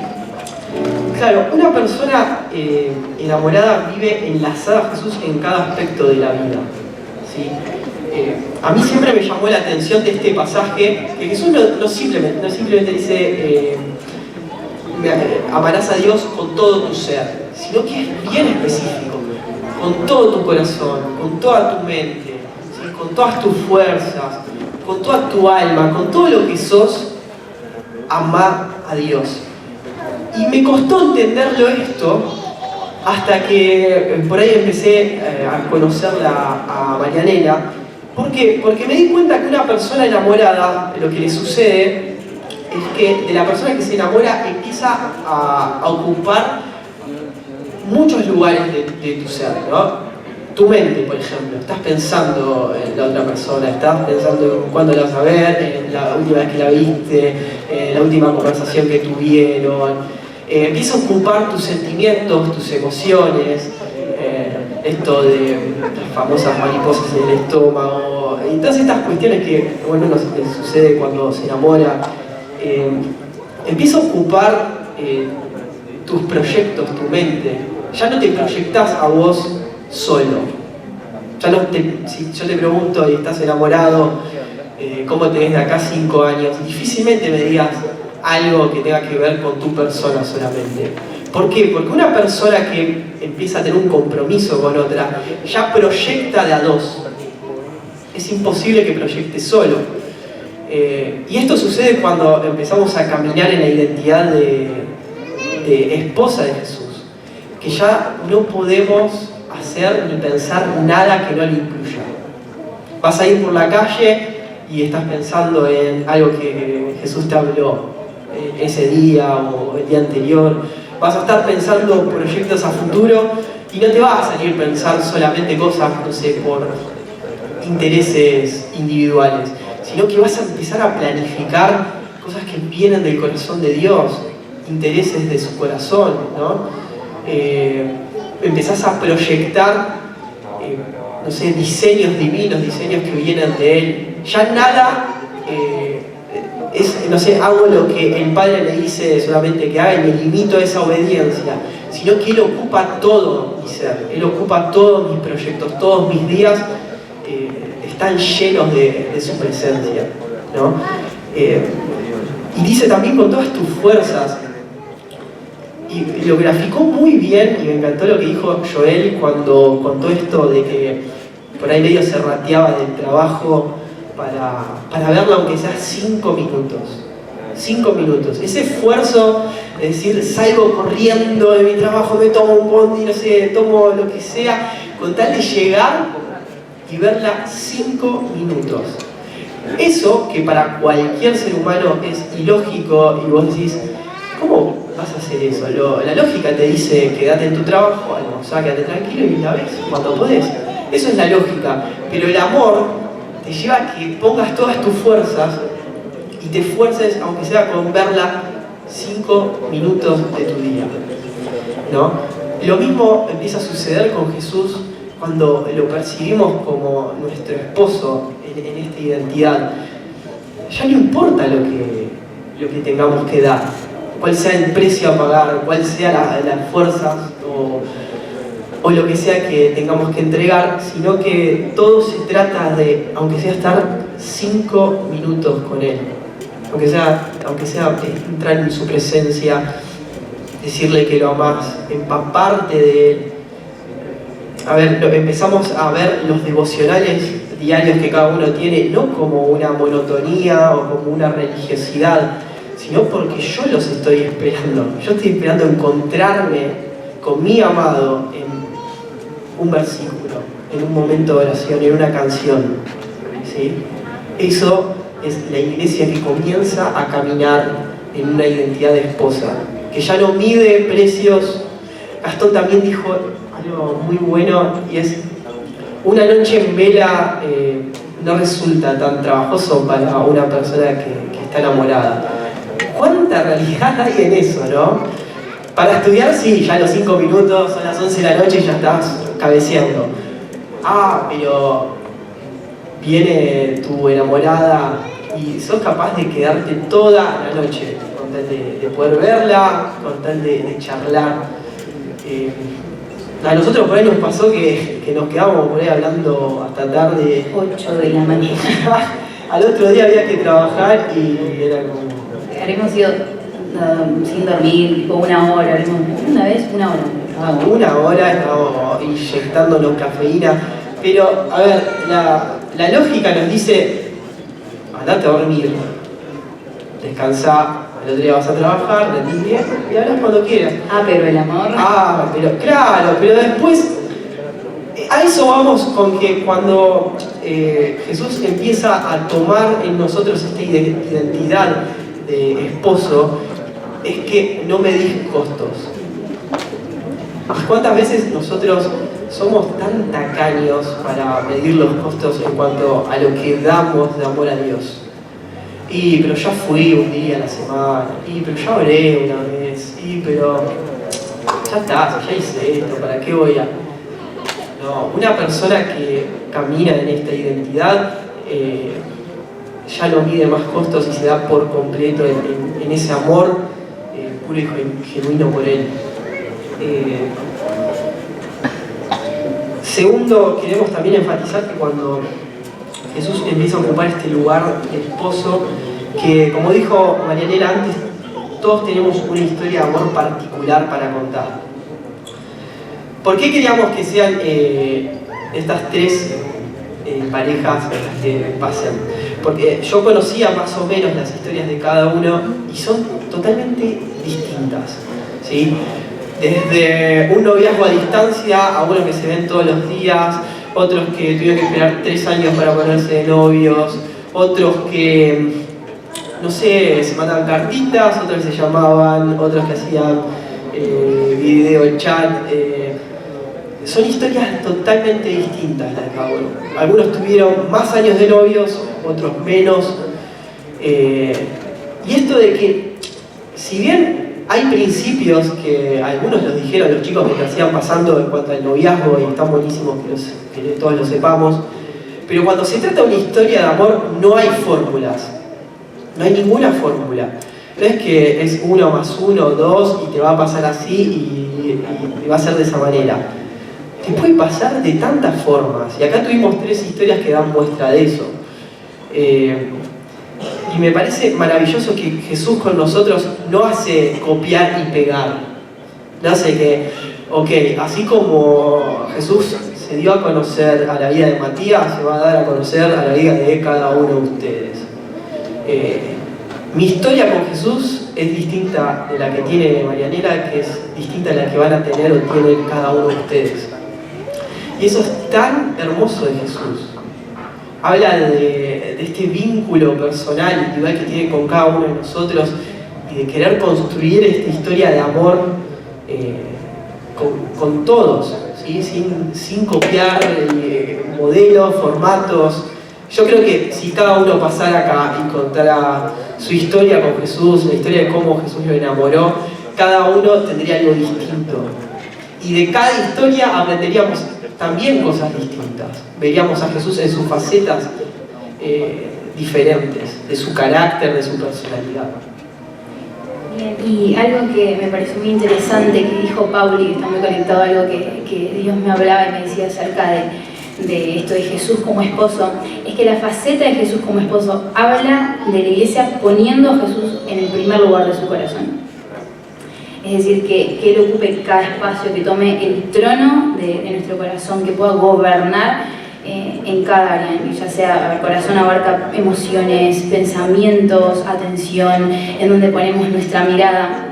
Claro, una persona enamorada vive enlazada a Jesús en cada aspecto de la vida, ¿sí? A mí siempre me llamó la atención de este pasaje que Jesús no simplemente dice amarás a Dios con todo tu ser, sino que es bien específico, con todo tu corazón, con toda tu mente, ¿sí? Con todas tus fuerzas, con toda tu alma, con todo lo que sos, amar a Dios. Y me costó entenderlo esto hasta que por ahí empecé a conocerla a Marianela. ¿Por qué? Porque me di cuenta que una persona enamorada, lo que le sucede es que de la persona que se enamora empieza a ocupar muchos lugares de tu ser, ¿no? Tu mente, por ejemplo, estás pensando en la otra persona, estás pensando en cuándo la vas a ver, en la última vez que la viste, en la última conversación que tuvieron. Empieza a ocupar tus sentimientos, tus emociones, esto de las famosas mariposas en el estómago, y todas estas cuestiones que, bueno, nos sucede cuando se enamora. Empieza a ocupar tus proyectos, tu mente. Ya no te proyectás a vos solo. Ya no si yo te pregunto y estás enamorado, ¿cómo te ves de acá 5 años? Difícilmente me digas algo que tenga que ver con tu persona solamente. ¿Por qué? Porque una persona que empieza a tener un compromiso con otra, ya proyecta de a dos. es imposible que proyectes solo. Y esto sucede cuando empezamos a caminar en la identidad de esposa de Jesús, que ya no podemos hacer ni pensar nada que no le incluya. Vas a ir por la calle y estás pensando en algo que Jesús te habló ese día o el día anterior. Vas a estar pensando proyectos a futuro y no te va a salir pensar solamente cosas, no sé, por intereses individuales, sino que vas a empezar a planificar cosas que vienen del corazón de Dios, intereses de su corazón, ¿no? Empezás a proyectar, no sé, diseños divinos, diseños que vienen de Él. Ya nada no sé, hago lo que el Padre me dice solamente que haga y me limito a esa obediencia, sino que Él ocupa todo mi ser, Él ocupa todos mis proyectos, todos mis días están llenos de su presencia, ¿no? Y dice también con todas tus fuerzas, y lo graficó muy bien, y me encantó lo que dijo Joel cuando contó esto de que por ahí medio se rateaba del trabajo para verlo, aunque sea 5 minutos. 5 minutos. Ese esfuerzo de decir, salgo corriendo de mi trabajo, me tomo un bondi, no sé, tomo lo que sea, con tal de llegar y verla 5 minutos. Eso, que para cualquier ser humano es ilógico, y vos decís, ¿cómo vas a hacer eso? La lógica te dice, quédate en tu trabajo, almorzá, quédate tranquilo y la ves cuando podés. Eso es la lógica. Pero el amor te lleva a que pongas todas tus fuerzas y te esfuerces, aunque sea con verla 5 minutos de tu día, ¿no? Lo mismo empieza a suceder con Jesús cuando lo percibimos como nuestro esposo en esta identidad. Ya no importa lo que tengamos que dar, cuál sea el precio a pagar, cuál sea las fuerzas o lo que sea que tengamos que entregar, sino que todo se trata de, aunque sea estar 5 minutos con Él, aunque sea entrar en su presencia, decirle que lo amás, empaparte de Él. A ver, empezamos a ver los devocionales diarios que cada uno tiene, no como una monotonía o como una religiosidad, sino porque yo los estoy esperando. Yo estoy esperando encontrarme con mi amado en un versículo, en un momento de oración, en una canción, ¿sí? Eso es la iglesia que comienza a caminar en una identidad de esposa, que ya no mide precios. Gastón también dijo algo muy bueno, y es: una noche en vela no resulta tan trabajoso para una persona que está enamorada. ¿Cuánta realidad hay en eso, no? Para estudiar, sí, ya los 5 minutos, son las 11 de la noche y ya estás cabeceando. Pero viene tu enamorada y sos capaz de quedarte toda la noche con tal de poder verla, con tal de charlar. A nosotros por ahí nos pasó que nos quedábamos por ahí hablando hasta tarde. 8 de la mañana. Al otro día había que trabajar y era como... Haremos ido sin dormir, tipo 1 hora, una vez 1 hora. 1 hora estábamos inyectándonos cafeína, pero a ver, la lógica nos dice: andate a dormir, descansá, al otro día vas a trabajar, rendís bien y hablas cuando quieras. Pero el amor... pero claro, pero después a eso vamos con que cuando Jesús empieza a tomar en nosotros esta identidad de esposo, es que no medís costos. ¿Cuántas veces nosotros somos tan tacaños para medir los costos en cuanto a lo que damos de amor a Dios? Pero ya fui un día a la semana, pero ya oré una vez, pero ya está, ya hice esto, ¿para qué voy a...? No, una persona que camina en esta identidad ya no mide más costos y se da por completo en ese amor puro y genuino por Él. Segundo, queremos también enfatizar que cuando Jesús empieza a ocupar este lugar de esposo, que como dijo Marianela antes, todos tenemos una historia de amor particular para contar. ¿Por qué queríamos que sean estas 3 parejas que pasen. Porque yo conocía más o menos las historias de cada uno y son totalmente distintas, ¿sí? Desde un noviazgo a distancia a uno que se ven todos los días, otros que tuvieron que esperar 3 años para ponerse de novios, otros que, no sé, se mandaban cartitas, otros que se llamaban, otros que hacían video chat. Son historias totalmente distintas las de cada uno. Algunos tuvieron más años de novios, otros menos. Y esto de que, si bien hay principios que algunos los dijeron los chicos que hacían pasando en cuanto al noviazgo, y están buenísimos que todos lo sepamos, pero cuando se trata de una historia de amor no hay fórmulas. No hay ninguna fórmula. No es que es 1 más 1, 2 y te va a pasar así y va a ser de esa manera. Te puede pasar de tantas formas. Y acá tuvimos 3 historias que dan muestra de eso. Y me parece maravilloso que Jesús con nosotros no hace copiar y pegar. No hace que, ok, así como Jesús se dio a conocer a la vida de Matías, se va a dar a conocer a la vida de cada uno de ustedes. Mi historia con Jesús es distinta de la que tiene Marianela, que es distinta de la que van a tener o tienen cada uno de ustedes. Y eso es tan hermoso de Jesús. Habla de este vínculo personal, individual que tiene con cada uno de nosotros y de querer construir esta historia de amor con todos, ¿sí? sin copiar modelos, formatos. Yo creo que si cada uno pasara acá y contara su historia con Jesús, la historia de cómo Jesús lo enamoró, cada uno tendría algo distinto. Y de cada historia aprenderíamos también cosas distintas. Veríamos a Jesús en sus facetas diferentes, de su carácter, de su personalidad. Bien, y algo que me pareció muy interesante que dijo Pauli, que está muy conectado a algo que Dios me hablaba y me decía acerca de esto de Jesús como esposo, es que la faceta de Jesús como esposo habla de la iglesia poniendo a Jesús en el primer lugar de su corazón. Es decir, que Él ocupe cada espacio, que tome el trono de nuestro corazón, que pueda gobernar en cada área, ya sea el corazón abarca emociones, pensamientos, atención, en donde ponemos nuestra mirada.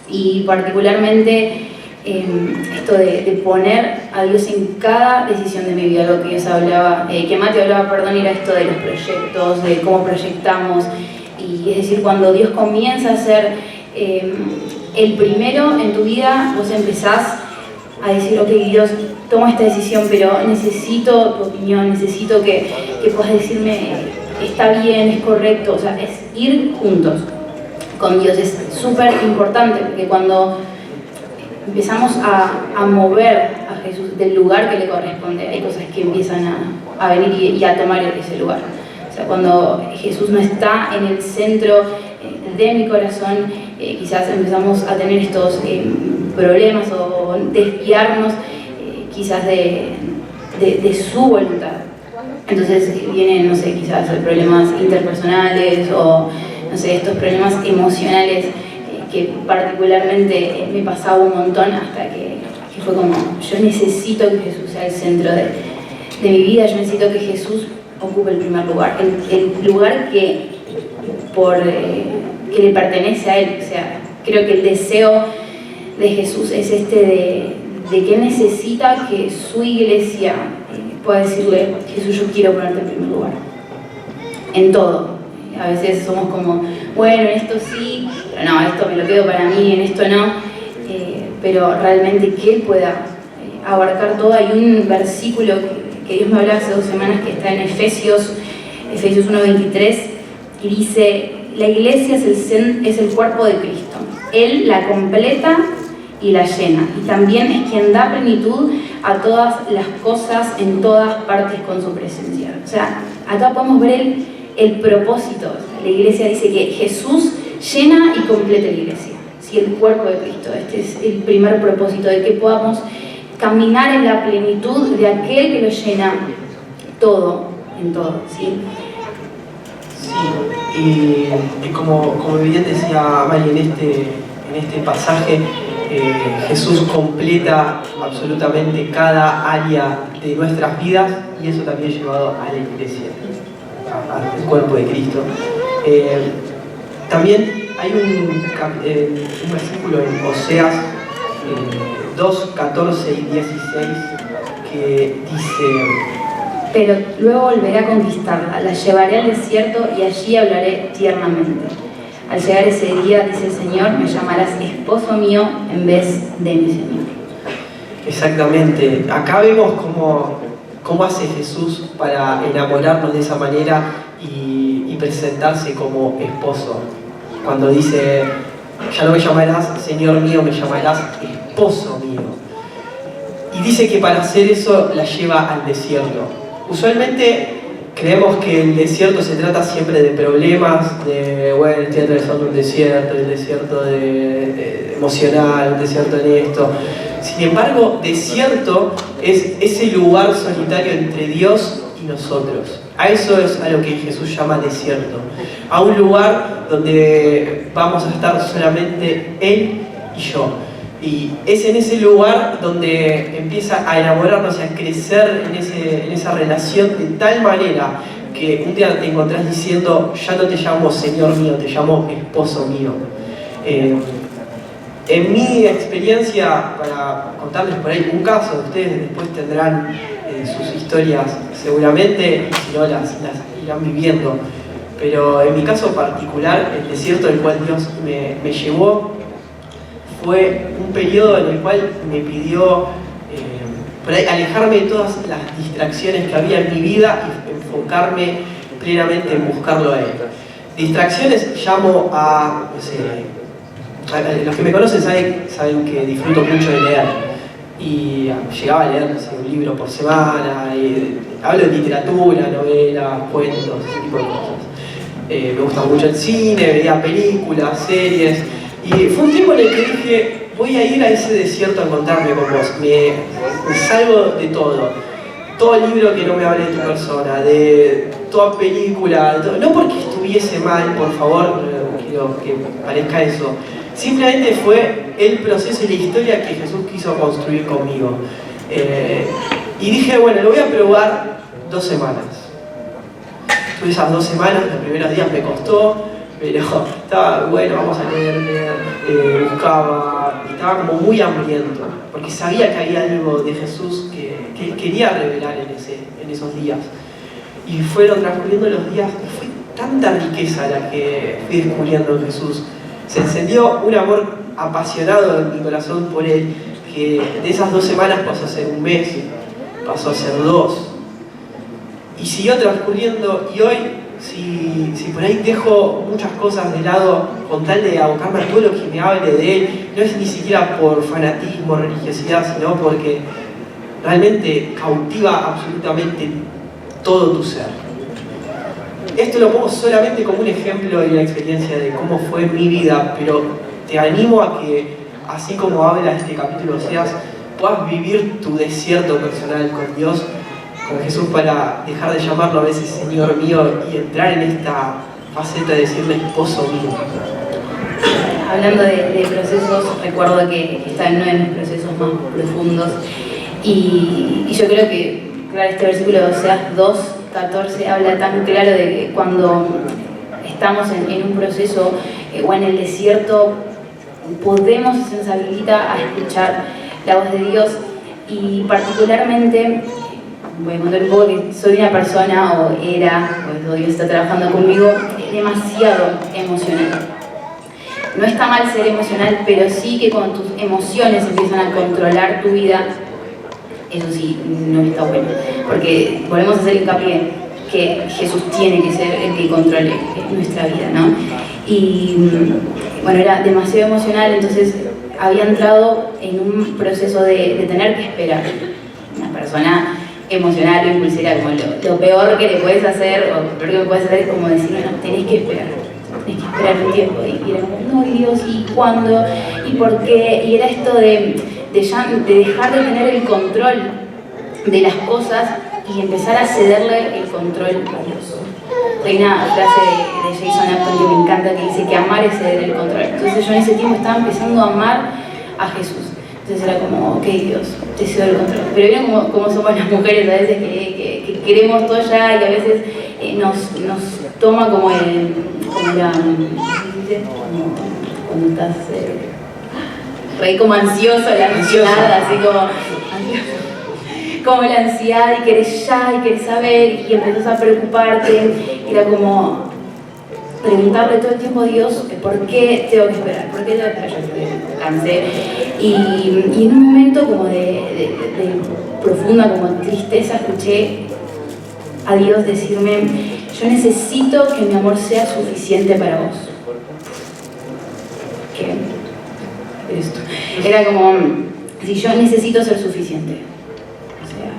Y particularmente esto de poner a Dios en cada decisión de mi vida, lo que Dios hablaba, que Mati hablaba, perdón, era esto de los proyectos, de cómo proyectamos, y es decir, cuando Dios comienza a ser el primero en tu vida, vos empezás a decir, ok, Dios, tomo esta decisión, pero necesito tu opinión, necesito que puedas decirme, está bien, es correcto, o sea, es ir juntos con Dios, es súper importante, porque cuando empezamos a mover a Jesús del lugar que le corresponde, hay cosas que empiezan a venir y a tomar ese lugar. O sea, cuando Jesús no está en el centro de mi corazón, quizás empezamos a tener estos problemas o desviarnos quizás de su voluntad. Entonces vienen, no sé, quizás problemas interpersonales o, no sé, estos problemas emocionales que particularmente me pasaba un montón hasta que fue como, yo necesito que Jesús sea el centro de mi vida, yo necesito que Jesús ocupe el primer lugar, el lugar que le pertenece a Él. O sea, creo que el deseo de Jesús es este de que Él necesita que su iglesia pueda decirle, Jesús, yo quiero ponerte en primer lugar, en todo. A veces somos como, bueno, en esto sí, pero no, esto me lo quedo para mí, en esto no. Pero realmente que Él pueda abarcar todo. Hay un versículo que Dios me hablaba hace 2 semanas que está en Efesios 1:23 y dice, la iglesia es el cuerpo de Cristo. Él la completa y la llena. Y también es quien da plenitud a todas las cosas en todas partes con su presencia. O sea, acá podemos ver el propósito. La iglesia dice que Jesús llena y completa la iglesia. ¿Sí? El cuerpo de Cristo. Este es el primer propósito, de que podamos caminar en la plenitud de aquel que lo llena todo, en todo. ¿Sí? Sí, y como bien decía Mari en este pasaje, Jesús completa absolutamente cada área de nuestras vidas y eso también llevado a la iglesia, al cuerpo de Cristo. También hay un versículo en Oseas 2, 14 y 16 que dice: pero luego volveré a conquistarla, la llevaré al desierto y allí hablaré tiernamente. Al llegar ese día, dice el Señor, me llamarás esposo mío en vez de mi Señor. Exactamente. Acá vemos cómo hace Jesús para enamorarnos de esa manera y presentarse como esposo. Cuando dice, ya no me llamarás Señor mío, me llamarás esposo mío. Y dice que para hacer eso la lleva al desierto. Usualmente creemos que el desierto se trata siempre de problemas, bueno, estoy atravesando un desierto, el desierto emocional, un desierto en esto. Sin embargo, desierto es ese lugar solitario entre Dios y nosotros. A eso es a lo que Jesús llama desierto. A un lugar donde vamos a estar solamente Él y yo. Y es en ese lugar donde empieza a enamorarnos y a crecer en esa relación de tal manera que un día te encontrás diciendo, ya no te llamo Señor mío, te llamo esposo mío. En mi experiencia, para contarles por ahí un caso, ustedes después tendrán sus historias seguramente, y si no las irán viviendo. Pero en mi caso particular, el desierto del cual Dios me llevó fue un periodo en el cual me pidió por ahí alejarme de todas las distracciones que había en mi vida y enfocarme plenamente en buscarlo a Él. Distracciones llamo a, no sé, los que me conocen saben que disfruto mucho de leer. Y llegaba a leer, no sé, un libro por semana, hablo de literatura, novelas, cuentos, ese tipo de cosas. Me gusta mucho el cine, veía películas, series. Y fue un tiempo en el que dije, voy a ir a ese desierto a encontrarme con vos. Me salgo de todo. Todo libro que no me hable de tu persona, de toda película, no porque estuviese mal, por favor, no quiero que parezca eso. Simplemente fue el proceso y la historia que Jesús quiso construir conmigo. Y dije, bueno, lo voy a probar 2 semanas. Tuve esas 2 semanas, los primeros días me costó, pero estaba, bueno, vamos a leer, buscaba, y estaba como muy hambriento, porque sabía que había algo de Jesús que Él quería revelar en esos días. Y fueron transcurriendo los días, y fue tanta riqueza la que fui descubriendo en Jesús. Se encendió un amor apasionado en mi corazón por Él, que de esas 2 semanas pasó a ser 1 mes, pasó a ser 2, y siguió transcurriendo, y hoy, si por ahí dejo muchas cosas de lado con tal de abocarme a todo lo que me hable de Él, no es ni siquiera por fanatismo, religiosidad, sino porque realmente cautiva absolutamente todo tu ser. Esto lo pongo solamente como un ejemplo de la experiencia de cómo fue mi vida, pero te animo a que, así como habla este capítulo de Oseas, puedas vivir tu desierto personal con Dios, con Jesús, para dejar de llamarlo a veces Señor mío y entrar en esta faceta de decirle esposo mío. Hablando de procesos, recuerdo que está en uno de mis procesos más profundos y yo creo que, claro, este versículo de Oseas 2:14 habla tan claro de que cuando estamos en un proceso o en el desierto podemos, se nos habilita a escuchar la voz de Dios. Y particularmente voy a contar un poco que soy una persona, o era, pues Dios está trabajando conmigo, demasiado emocional. No está mal ser emocional, pero sí que cuando tus emociones empiezan a controlar tu vida, eso sí, no está bueno. Porque volvemos a hacer hincapié que Jesús tiene que ser el que controle nuestra vida, ¿no? Y bueno, era demasiado emocional, entonces había entrado en un proceso de tener que esperar. Una persona emocional o impulsiva, como lo peor que le puedes hacer, o lo peor que me puedes hacer es como decir, no, tenés que esperar un tiempo. Y era como, no, y Dios, ¿y cuándo? ¿Y por qué? Y era esto de dejar de tener el control de las cosas y empezar a cederle el control a Dios. Hay una frase de Jason Apton que me encanta, que dice que amar es ceder el control. Entonces yo en ese tiempo estaba empezando a amar a Jesús. Entonces era como, ok Dios, te cedo el control. Pero vieron cómo somos las mujeres a veces que queremos todo ya y a veces nos toma como la, cuando estás re como ansioso, la ansiedad, así como la ansiedad y querés ya y querés saber y empezás a preocuparte. Era como preguntarle todo el tiempo a Dios por qué tengo que esperar, por qué tengo que esperar. Yo cansé. Y en un momento como de profunda como tristeza escuché a Dios decirme, yo necesito que mi amor sea suficiente para vos. ¿Qué? Esto. Era como, si yo necesito ser suficiente. O sea,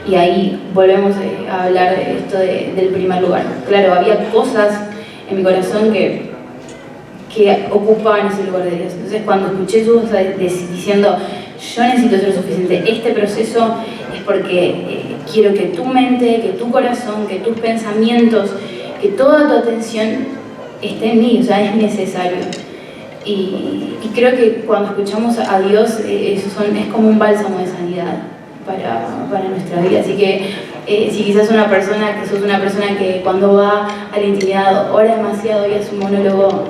y ahí volvemos a hablar de esto del primer lugar. Claro, había cosas en mi corazón que ocupaban ese lugar de Dios. Entonces cuando escuché su voz diciendo, yo necesito ser suficiente, este proceso es porque quiero que tu mente, que tu corazón, que tus pensamientos, que toda tu atención esté en mí, o sea, es necesario. Y creo que cuando escuchamos a Dios, es como un bálsamo de sanidad para nuestra vida. Así que si quizás sos una persona que cuando va a la intimidad ora demasiado y hace un monólogo,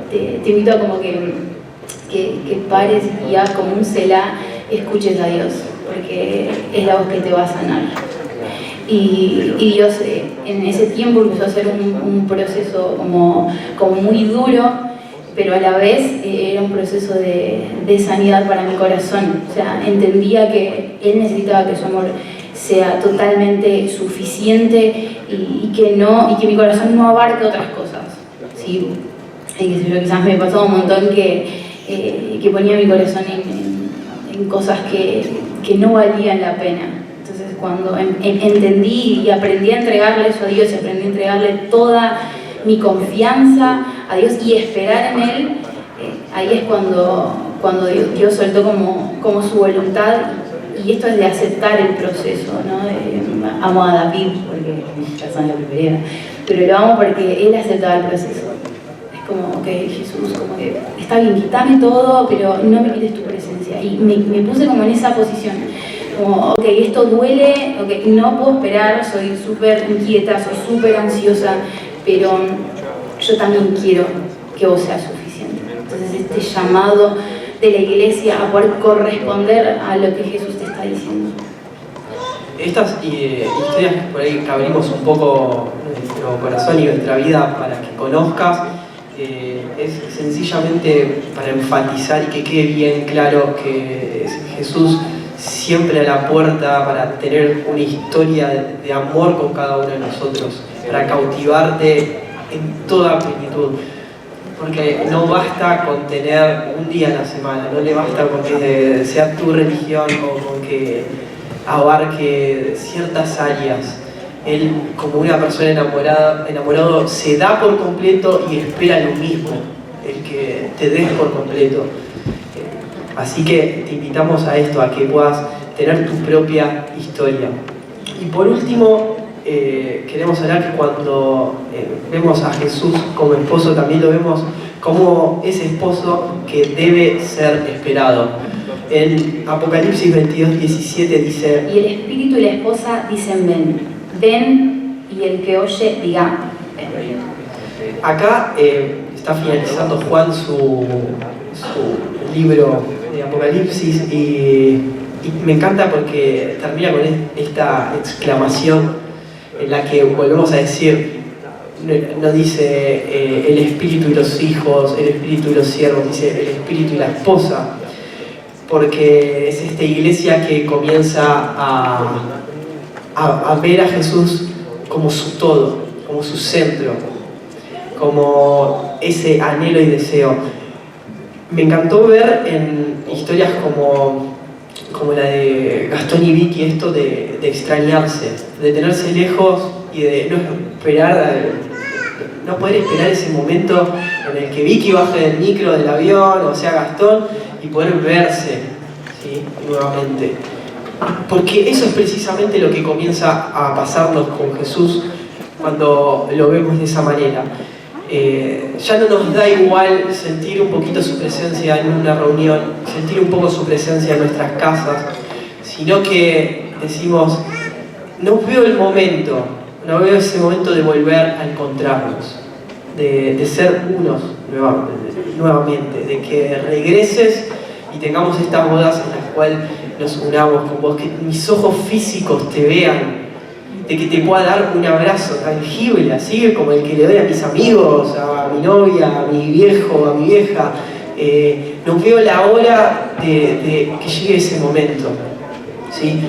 te invito a como que pares y hagas como un selah, escuches a Dios, porque es la voz que te va a sanar. Y Dios en ese tiempo empezó a hacer un proceso como muy duro, pero a la vez era un proceso de sanidad para mi corazón. O sea, entendía que Él necesitaba que su amor sea totalmente suficiente y que mi corazón no abarque otras cosas, ¿sí? Y quizás me pasó un montón que ponía mi corazón en cosas que no valían la pena. Entonces cuando entendí y aprendí a entregarle eso a Dios y aprendí a entregarle toda mi confianza a Dios y esperar en Él, ahí es cuando Dios soltó como su voluntad. Y esto es de aceptar el proceso, ¿no? Amo a David porque mi persona lo preferida, pero lo amo porque él aceptaba el proceso. Es como, ok, Jesús, como que está bien, quítame todo, pero no me quites tu presencia. Y me puse como en esa posición, como, ok, esto duele, ok, no puedo esperar, soy súper inquieta, soy súper ansiosa, pero yo también quiero que vos seas suficiente. Entonces este llamado de la iglesia a poder corresponder a lo que Jesús te está diciendo. Estas historias por ahí que abrimos un poco nuestro corazón y nuestra vida para que conozcas, es sencillamente para enfatizar y que quede bien claro que Jesús siempre a la puerta para tener una historia de amor con cada uno de nosotros, para cautivarte en toda plenitud. Porque no basta con tener un día a la semana, no le basta con que sea tu religión o con que abarque ciertas áreas. Él, como una persona enamorado, se da por completo y espera lo mismo, el que te des por completo. Así que te invitamos a esto, a que puedas tener tu propia historia. Y por último, queremos hablar que cuando vemos a Jesús como esposo, también lo vemos como ese esposo que debe ser esperado. En Apocalipsis 22:17 dice: y el espíritu y la esposa dicen ven, ven, y el que oye diga ven. Acá está finalizando Juan su libro de Apocalipsis y me encanta porque termina con esta exclamación en la que volvemos a decir, no dice el espíritu y los hijos, el espíritu y los siervos, dice el espíritu y la esposa, porque es esta iglesia que comienza a ver a Jesús como su todo, como su centro, como ese anhelo y deseo. Me encantó ver en historias como la de Gastón y Vicky, esto de extrañarse, de tenerse lejos y de no poder esperar ese momento en el que Vicky baje del micro, del avión, o sea Gastón, y poder verse, ¿sí?, nuevamente. Porque eso es precisamente lo que comienza a pasarnos con Jesús cuando lo vemos de esa manera. Ya no nos da igual sentir un poquito su presencia en una reunión, sentir un poco su presencia en nuestras casas, sino que decimos, no veo el momento, no veo ese momento de volver a encontrarnos, de ser unos nuevamente, de que regreses y tengamos estas bodas en las cuales nos unamos con vos, que mis ojos físicos te vean, de que te pueda dar un abrazo tangible, así como el que le doy a mis amigos, a mi novia, a mi viejo, a mi vieja. No veo la hora de que llegue ese momento, ¿sí?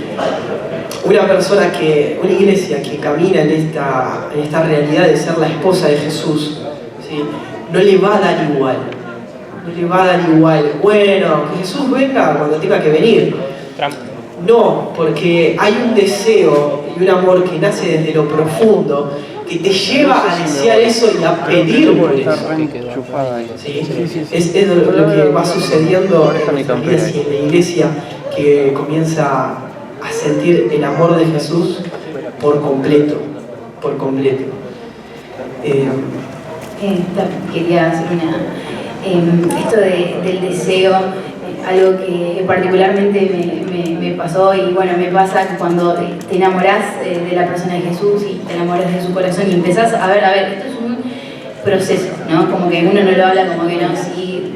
Una iglesia que camina en esta realidad de ser la esposa de Jesús, ¿sí? No le va a dar igual. No le va a dar igual. Bueno, que Jesús venga cuando tenga que venir. No, porque hay un deseo y un amor que nace desde lo profundo que te lleva a desear eso y a pedir por eso. ¿Sí? Es lo que va sucediendo en la iglesia, que comienza a sentir el amor de Jesús por completo. Por completo. Quería hacer esto del deseo, algo que particularmente me pasó y bueno, me pasa cuando te enamorás de la persona de Jesús y te enamoras de su corazón y empezás a ver, esto es un proceso, ¿no? Como que uno no lo habla como que no, sí,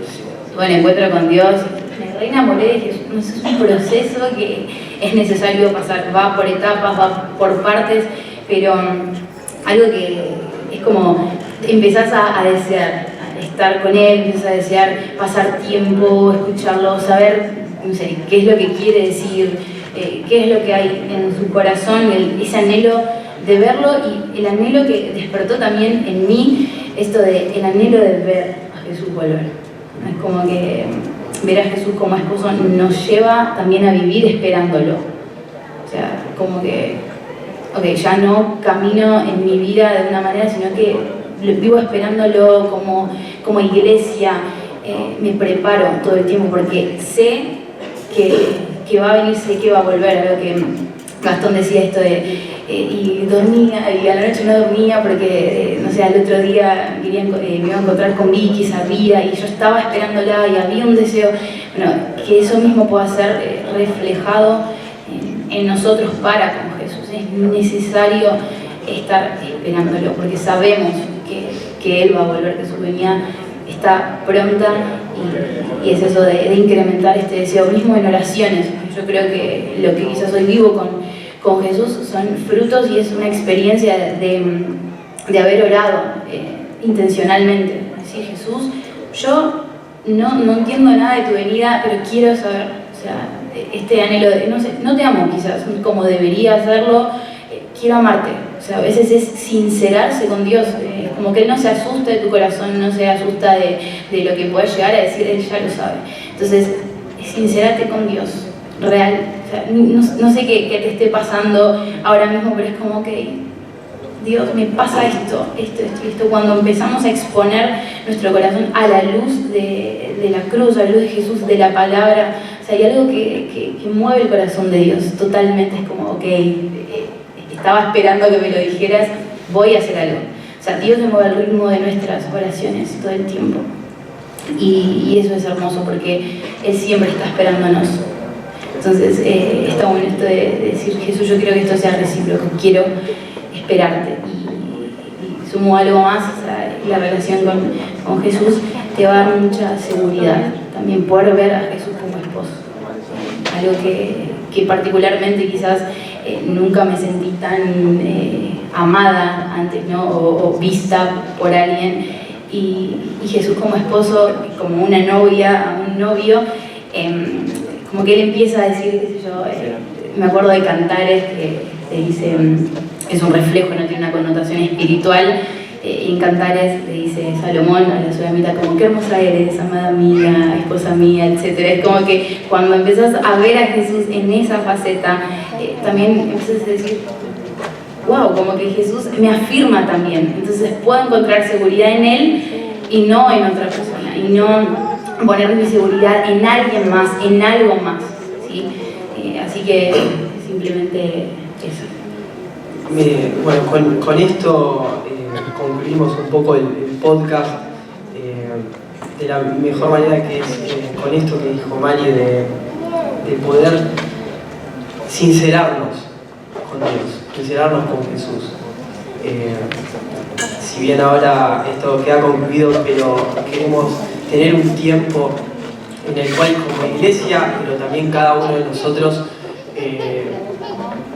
bueno, encuentro con Dios, me reenamoré de Jesús, no, es un proceso que es necesario pasar, va por etapas, va por partes, pero algo que es como empezás a desear estar con él, empiezas a desear pasar tiempo, escucharlo, saber, no sé, qué es lo que quiere decir, qué es lo que hay en su corazón, ese anhelo de verlo y el anhelo que despertó también en mí, el anhelo de ver a Jesús volver. Es como que ver a Jesús como esposo nos lleva también a vivir esperándolo. O sea, como que, ya no camino en mi vida de una manera, sino que vivo esperándolo como iglesia, me preparo todo el tiempo porque sé que va a venir, sé que va a volver, a lo que Gastón decía esto y dormía, y a la noche no dormía porque, no sé, al otro día me iba a encontrar con Vicky, sabía, y yo estaba esperándola y había un deseo, bueno, que eso mismo pueda ser reflejado en nosotros para con Jesús. Es necesario estar esperándolo porque sabemos que Él va a volver, que su venida está pronta y es eso de incrementar este deseo mismo en oraciones. Yo creo que lo que quizás hoy vivo con Jesús son frutos y es una experiencia de haber orado intencionalmente. Decir, Jesús, yo no entiendo nada de tu venida, pero quiero saber, o sea, este anhelo de, no sé, no te amo quizás como debería hacerlo, quiero amarte. O sea, a veces es sincerarse con Dios, como que Él no se asusta de tu corazón, no se asusta de lo que puedas llegar a decir, Él ya lo sabe. Entonces, sincerate con Dios, real. O sea, no sé qué te esté pasando ahora mismo, pero es como que, Dios, me pasa esto. Cuando empezamos a exponer nuestro corazón a la luz de la cruz, a la luz de Jesús, de la palabra, o sea, hay algo que mueve el corazón de Dios totalmente. Es como, estaba esperando que me lo dijeras, voy a hacer algo. O sea, Dios se mueve al ritmo de nuestras oraciones todo el tiempo. Y eso es hermoso porque Él siempre está esperándonos. Entonces, está bueno esto de decir, Jesús, yo quiero que esto sea recíproco, quiero esperarte. Y sumo algo más, o sea, la relación con Jesús te va a dar mucha seguridad. También poder ver a Jesús como esposo. Algo que particularmente quizás nunca me sentí tan amada antes, ¿no? O vista por alguien. Y Jesús como esposo, como una novia, un novio, como que Él empieza a decir, qué sé yo, me acuerdo de Cantares que dice, es un reflejo, no tiene una connotación espiritual, y en Cantares le dice Salomón a la sulamita como, qué hermosa eres, amada mía, esposa mía, etc. Es como que cuando empezás a ver a Jesús en esa faceta, también empiezas a decir, wow, como que Jesús me afirma también. Entonces puedo encontrar seguridad en Él y no en otra persona, y no poner mi seguridad en alguien más, en algo más, ¿sí? Así que simplemente eso. Bueno, con esto concluimos un poco el podcast de la mejor manera, que es con esto que dijo Mari de poder sincerarnos con Dios, sincerarnos con Jesús. Si bien ahora esto queda concluido, pero queremos tener un tiempo en el cual como iglesia, pero también cada uno de nosotros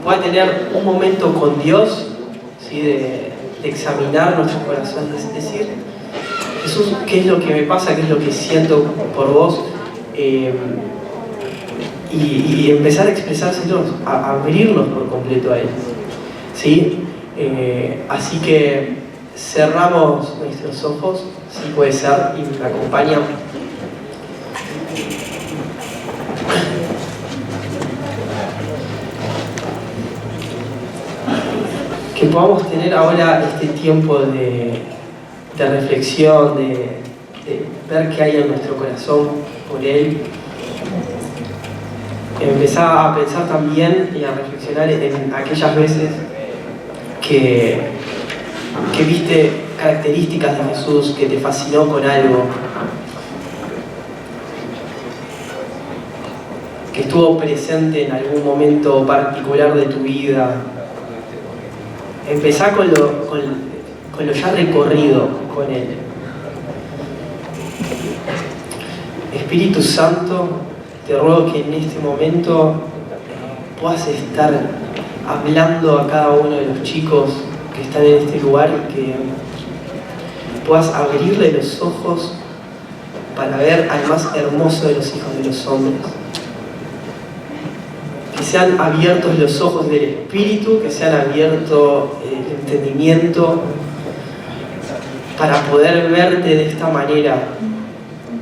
pueda tener un momento con Dios, ¿sí? de examinar nuestros corazones, es decir, Jesús, ¿qué es lo que me pasa? ¿Qué es lo que siento por vos? Y empezar a expresárselos, a abrirnos por completo a Él, ¿sí? Así que cerramos nuestros ojos, si puede ser, y me acompañan. Que podamos tener ahora este tiempo de reflexión, de ver qué hay en nuestro corazón por Él. Empezar a pensar también y a reflexionar en aquellas veces que viste características de Jesús, que te fascinó con algo, que estuvo presente en algún momento particular de tu vida. Empezá con lo ya recorrido con Él. Espíritu Santo, te ruego que en este momento puedas estar hablando a cada uno de los chicos que están en este lugar y que puedas abrirle los ojos para ver al más hermoso de los hijos de los hombres. Que sean abiertos los ojos del Espíritu, que sean abiertos el entendimiento para poder verte de esta manera,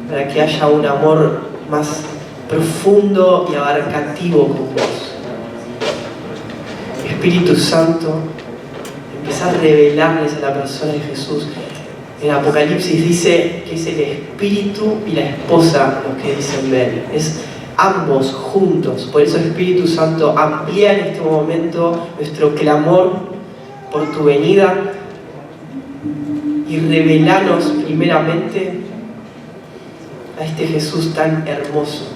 para que haya un amor más profundo y abarcativo con vos. Espíritu Santo, empezá a revelarles a la persona de Jesús. En Apocalipsis dice que es el Espíritu y la esposa los que dicen ven. Es ambos juntos. Por eso, Espíritu Santo, amplía en este momento nuestro clamor por tu venida y revelanos primeramente a este Jesús tan hermoso.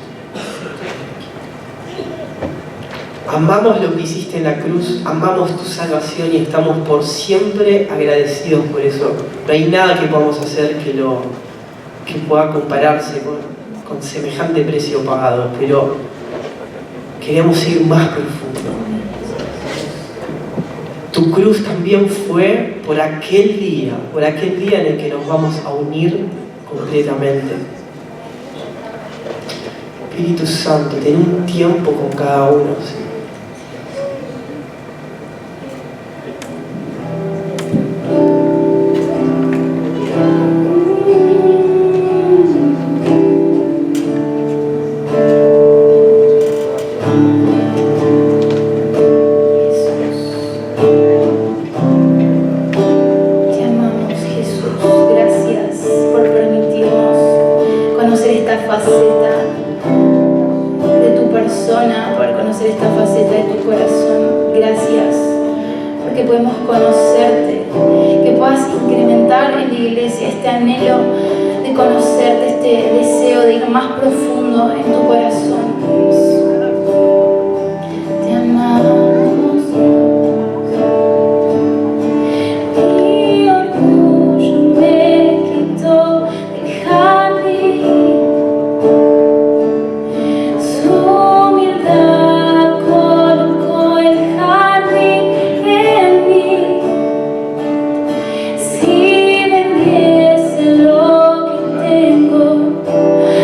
Amamos lo que hiciste en la cruz, amamos tu salvación y estamos por siempre agradecidos por eso. No hay nada que podamos hacer que pueda compararse con semejante precio pagado, pero queremos ir más profundo. Tu cruz también fue por aquel día en el que nos vamos a unir completamente. Espíritu Santo, ten un tiempo con cada uno, ¿sí?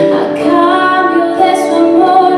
A cambio de su amor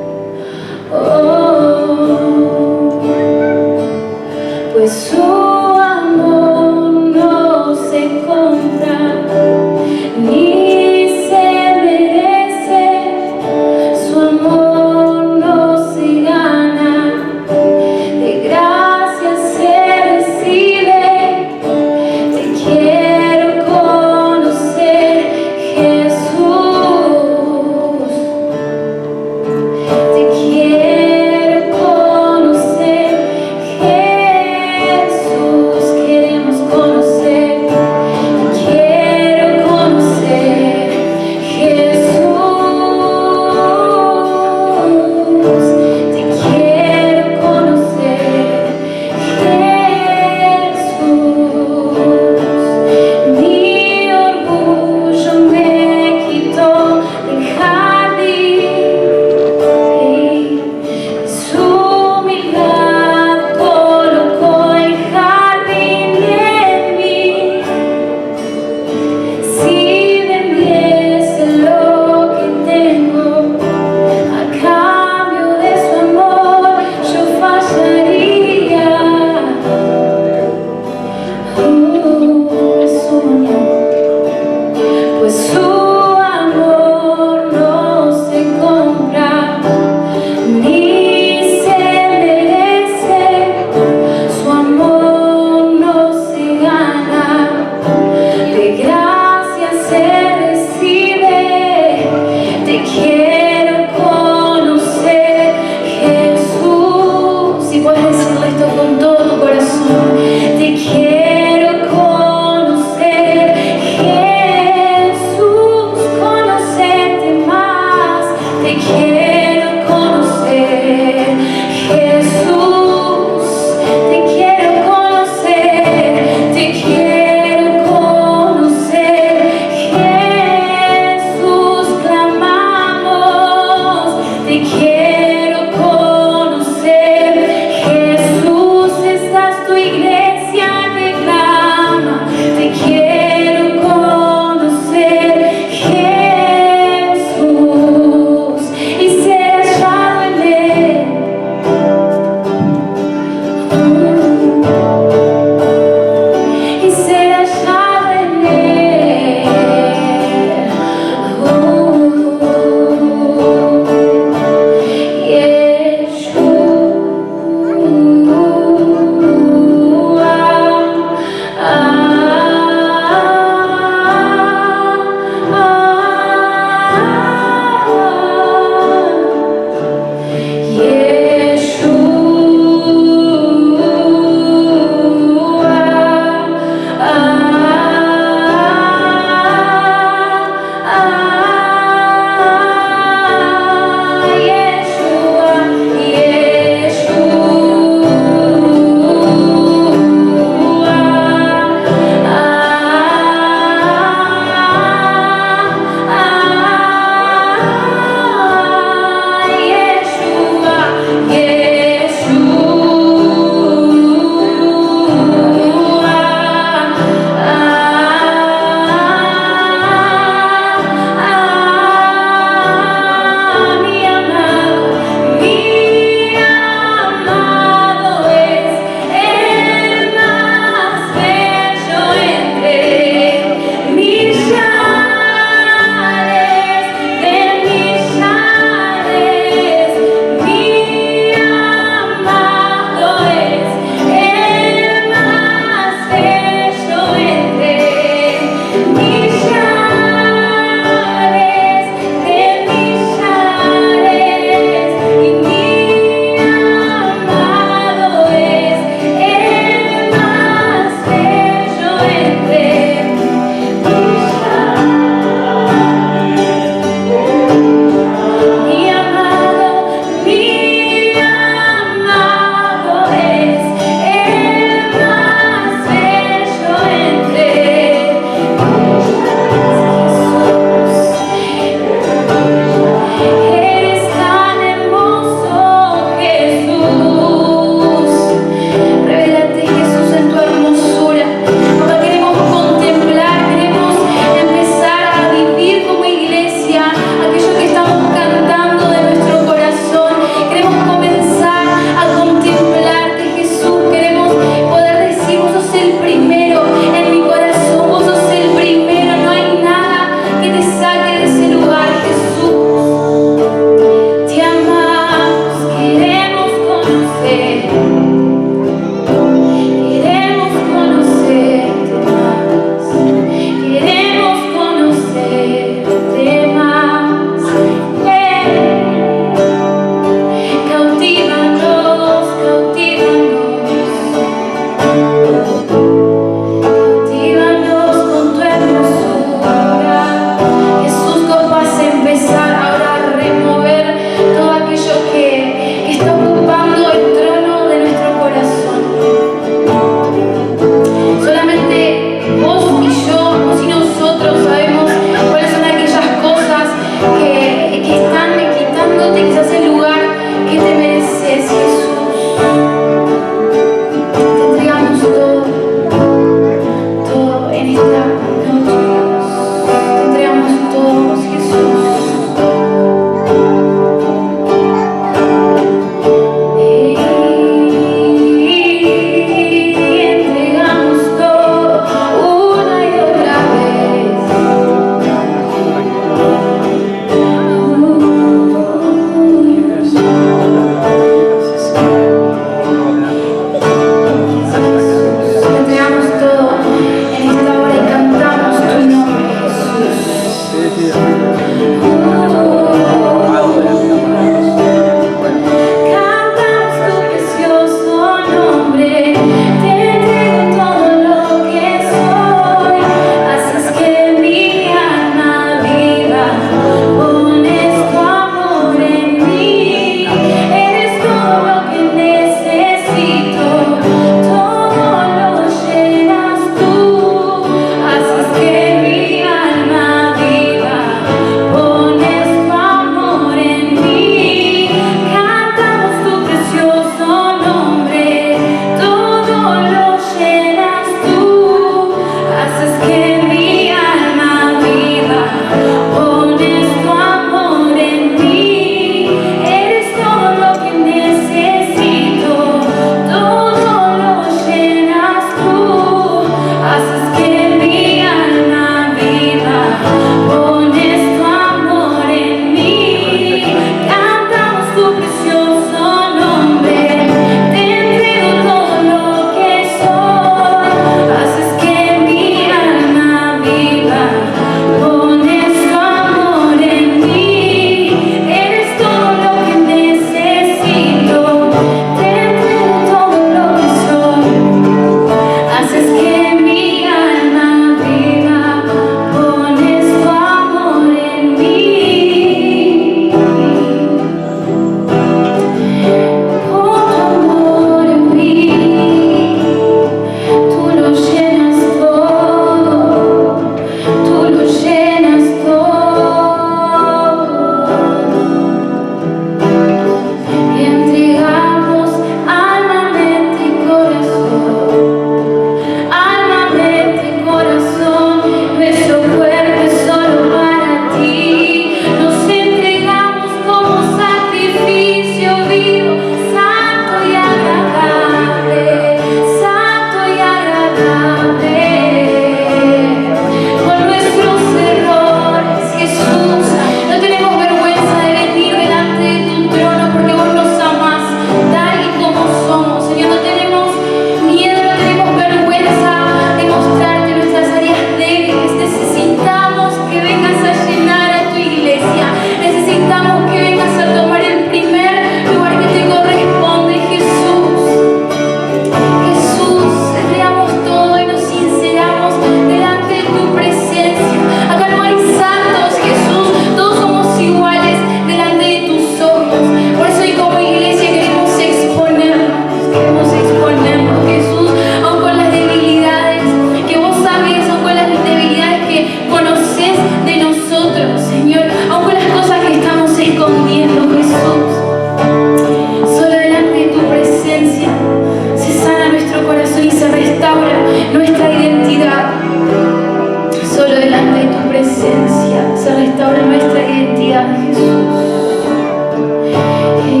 Si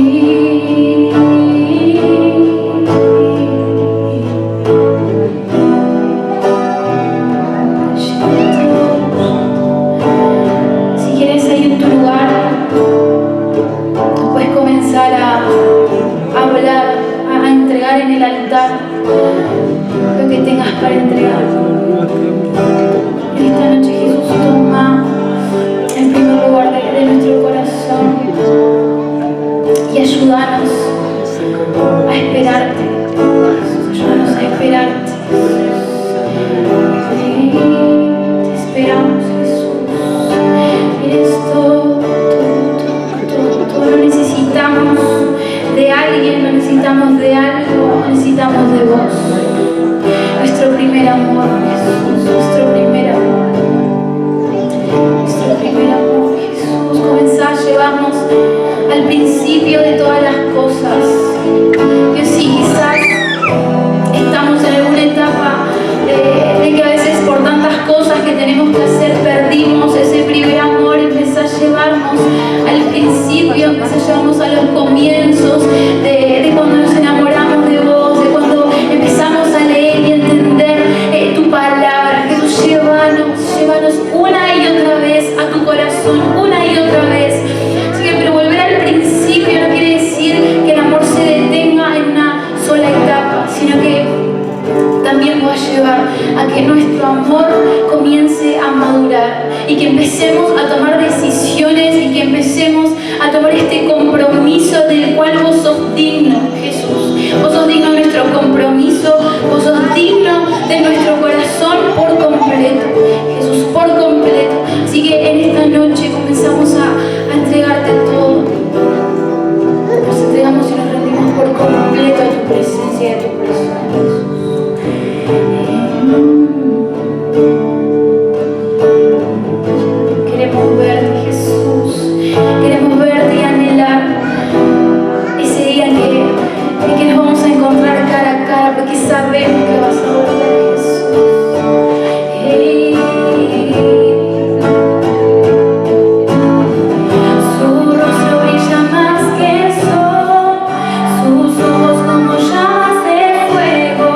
quieres ahí en tu lugar, puedes comenzar a hablar, a entregar en el altar lo que tengas para entregar. En esta noche Jesús toma el primer lugar de nuestro corazón y ayúdanos a esperarte. Jesús, ayúdanos a esperarte. Te esperamos, Jesús. Eres todo, lo necesitamos de alguien, lo necesitamos de algo, lo necesitamos de vos. Nuestro primer amor, Jesús, nuestro primer amor. Nuestro primer amor, Jesús. Comenzá a llevarnos al principio de todas las cosas. Dios, sí, quizás estamos en alguna etapa de que a veces por tantas cosas que tenemos que hacer perdimos ese primer amor. Empezá a llevarnos al principio, empezá a llevarnos a los comienzos de cuando nos enamoramos de vos, de cuando empezamos a leer y entender tu palabra. Jesús, llévanos una y otra vez a tu corazón, una y otra vez. Así que, pero volver al principio no quiere decir que el amor se detenga en una sola etapa, sino que también va a llevar a que nuestro amor comience a madurar y que empecemos a tomar decisiones y que empecemos a tomar este compromiso del cual vos sos digno, Jesús. Vos sos digno de nuestro compromiso, vos sos digno de nuestro corazón por completo, Jesús, por completo. Así que en esta noche comenzamos a entregarte todo. Nos entregamos y nos rendimos por completo a tu presencia y a tu persona, Jesús. Queremos verte, Jesús. Queremos verte y anhelar ese día en que nos vamos a encontrar cara a cara, porque sabemos que vas a volver, Jesús. Su rostro brilla más que el sol, sus ojos como llamas de fuego.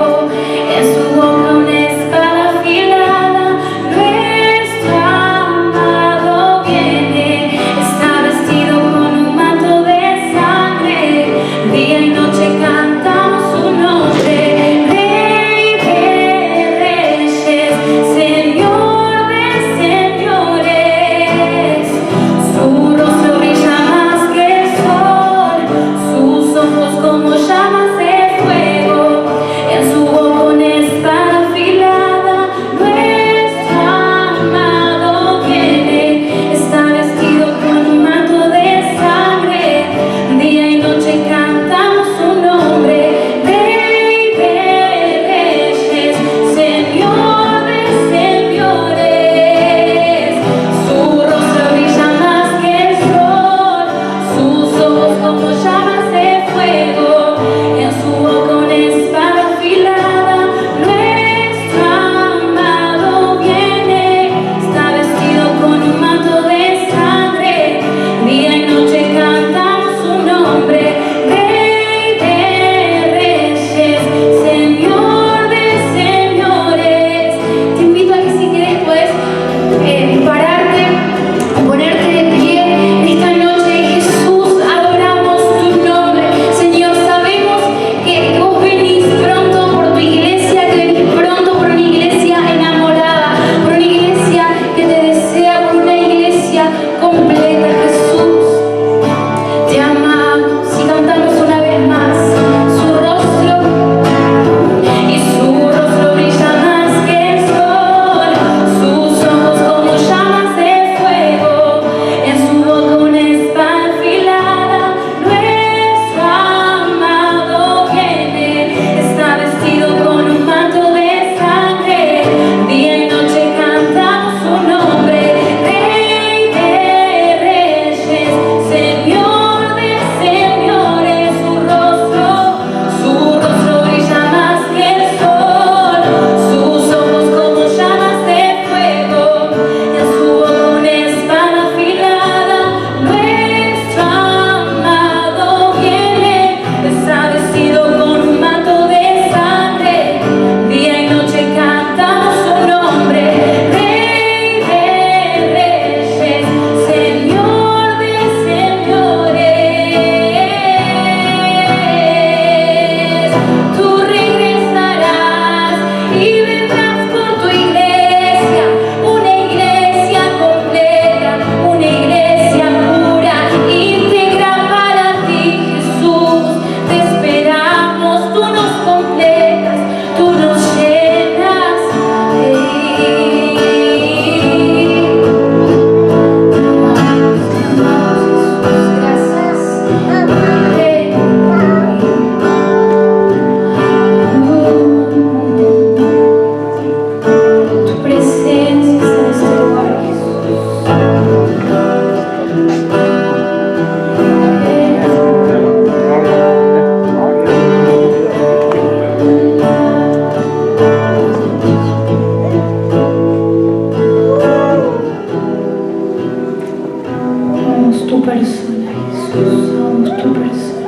tu persona.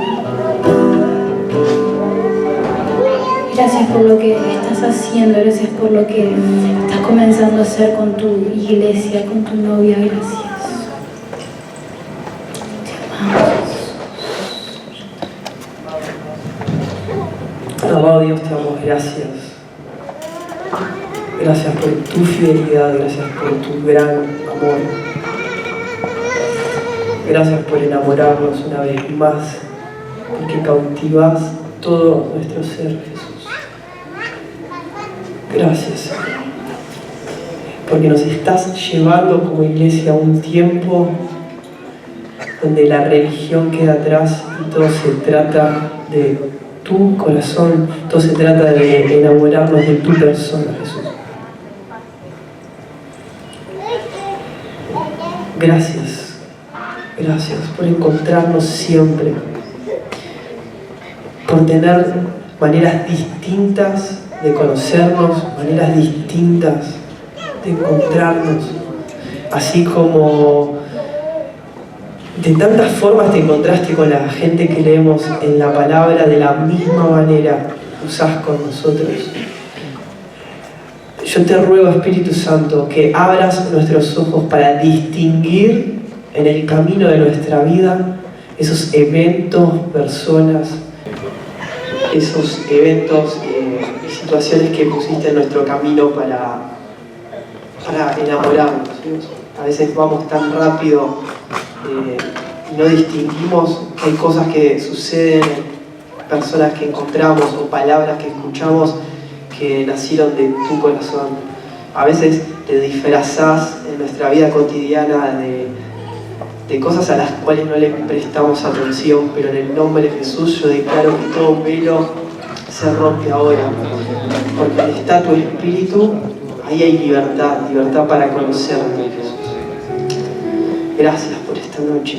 Gracias por lo que estás haciendo, gracias por lo que estás comenzando a hacer con tu iglesia, con tu novia, gracias. Amado Dios, te damos gracias. Gracias por tu fidelidad, gracias por tu gran amor. Gracias por enamorarnos una vez más, porque cautivas todo nuestro ser, Jesús. Gracias, Señor, porque nos estás llevando como iglesia a un tiempo donde la religión queda atrás y todo se trata de tu corazón, todo se trata de enamorarnos de tu persona, Jesús. Gracias, gracias por encontrarnos siempre, por tener maneras distintas de conocernos, maneras distintas de encontrarnos, así como de tantas formas te encontraste con la gente que leemos en la palabra, de la misma manera usás con nosotros. Yo te ruego, Espíritu Santo, que abras nuestros ojos para distinguir en el camino de nuestra vida esos eventos, personas, esos eventos y situaciones que pusiste en nuestro camino para enamorarnos, Dios. A veces vamos tan rápido y no distinguimos que hay cosas que suceden, personas que encontramos o palabras que escuchamos que nacieron de tu corazón. A veces te disfrazás en nuestra vida cotidiana de cosas a las cuales no le prestamos atención, pero en el nombre de Jesús yo declaro que todo velo se rompe ahora, porque donde está tu Espíritu, ahí hay libertad, libertad para conocerte, Jesús. Gracias por esta noche.